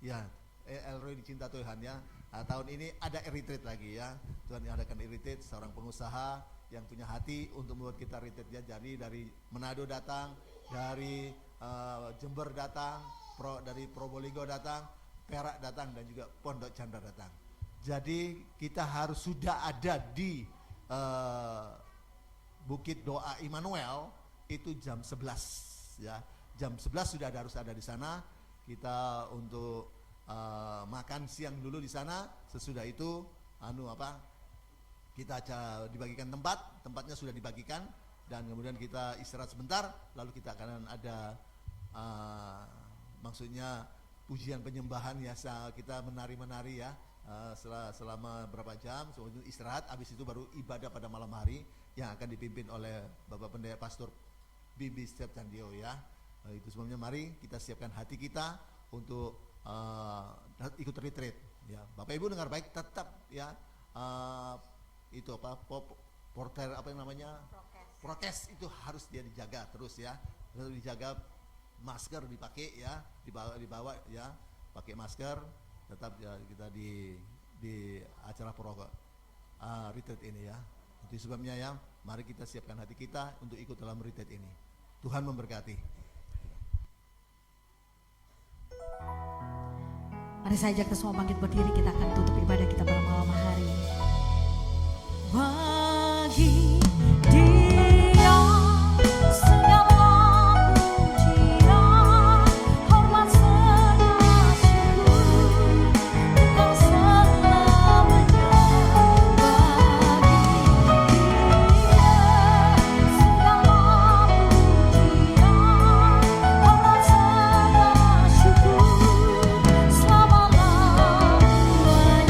ya Elroy dicinta Tuhan ya. Tahun ini ada retreat lagi ya. Tuhan adakan retreat, seorang pengusaha yang punya hati untuk membuat kita retreat ya. Jadi dari Manado datang, dari Jember datang, dari Probolinggo datang, Perak datang, dan juga Pondok Chandra datang. Jadi kita harus sudah ada di Bukit Doa Immanuel itu jam 11 ya. Jam 11 sudah harus ada di sana. Kita untuk makan siang dulu di sana. Sesudah itu kita dibagikan tempatnya sudah dibagikan, dan kemudian kita istirahat sebentar, lalu kita akan ada maksudnya pujian penyembahan ya, kita menari-menari ya selama berapa jam, kemudian istirahat, habis itu baru ibadah pada malam hari yang akan dipimpin oleh Bapak Pendeta Pastor Bibi Setiap Candio ya. Itu sebabnya mari kita siapkan hati kita untuk ikut retreat ya. Bapak Ibu dengar baik, tetap ya itu porter apa yang namanya prokes itu harus dia dijaga terus ya, harus dijaga. Masker dipakai ya, dibawa ya, pakai masker tetap ya, kita di acara retreat ini ya. Itu sebabnya ya, mari kita siapkan hati kita untuk ikut dalam retreat ini. Tuhan memberkati. Mari saya ajak kita semua bangkit berdiri, kita akan tutup ibadah kita pada malam hari ini. Bagi Dia segala pujian, hormat serta syukur, bukan selamanya. Bagi Dia segala pujian, hormat serta syukur selama-lamanya.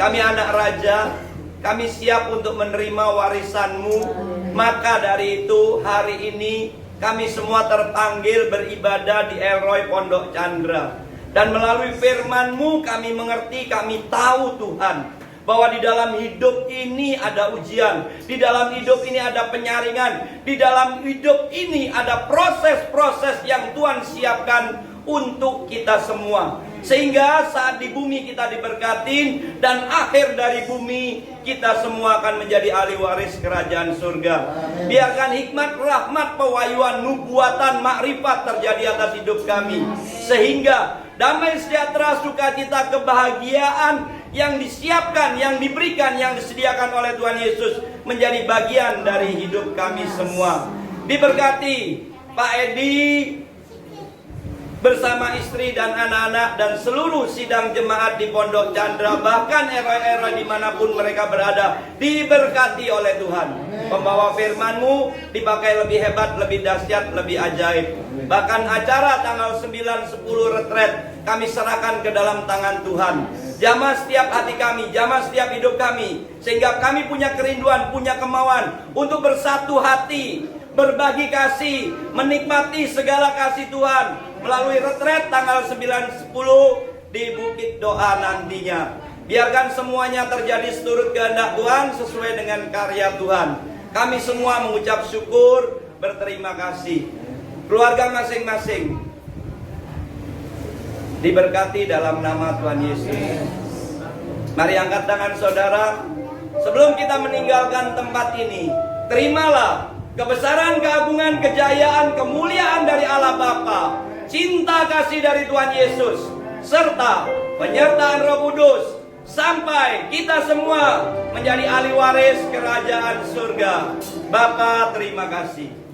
Kami anak raja, kami siap untuk menerima warisan-Mu. Maka dari itu hari ini kami semua terpanggil beribadah di Elroy Pondok Chandra. Dan melalui firman-Mu kami mengerti, kami tahu Tuhan, bahwa di dalam hidup ini ada ujian, di dalam hidup ini ada penyaringan, di dalam hidup ini ada proses-proses yang Tuhan siapkan untuk kita semua. Sehingga saat di bumi kita diberkatin, dan akhir dari bumi kita semua akan menjadi ahli waris kerajaan surga. Biarkan hikmat, rahmat, pewahyuan, nubuatan, makrifat terjadi atas hidup kami, sehingga damai sejahtera, sukacita, kebahagiaan yang disiapkan, yang diberikan, yang disediakan oleh Tuhan Yesus menjadi bagian dari hidup kami semua. Diberkati Pak Edi bersama istri dan anak-anak dan seluruh sidang jemaat di Pondok Chandra, bahkan RW-RW dimanapun mereka berada, diberkati oleh Tuhan. Pembawa firman-Mu dipakai lebih hebat, lebih dahsyat, lebih ajaib. Bahkan acara tanggal 9-10 retret kami serahkan ke dalam tangan Tuhan. Jamah setiap hati kami, jamah setiap hidup kami, sehingga kami punya kerinduan, punya kemauan untuk bersatu hati, berbagi kasih, menikmati segala kasih Tuhan melalui retret tanggal 9-10 di Bukit Doa nantinya. Biarkan semuanya terjadi seturut kehendak Tuhan, sesuai dengan karya Tuhan. Kami semua mengucap syukur, berterima kasih. Keluarga masing-masing diberkati dalam nama Tuhan Yesus. Mari angkat tangan saudara. Sebelum kita meninggalkan tempat ini, terimalah kebesaran, keagungan, kejayaan, kemuliaan dari Allah Bapa, cinta kasih dari Tuhan Yesus, serta penyertaan Roh Kudus, sampai kita semua menjadi ahli waris kerajaan surga. Bapa, terima kasih.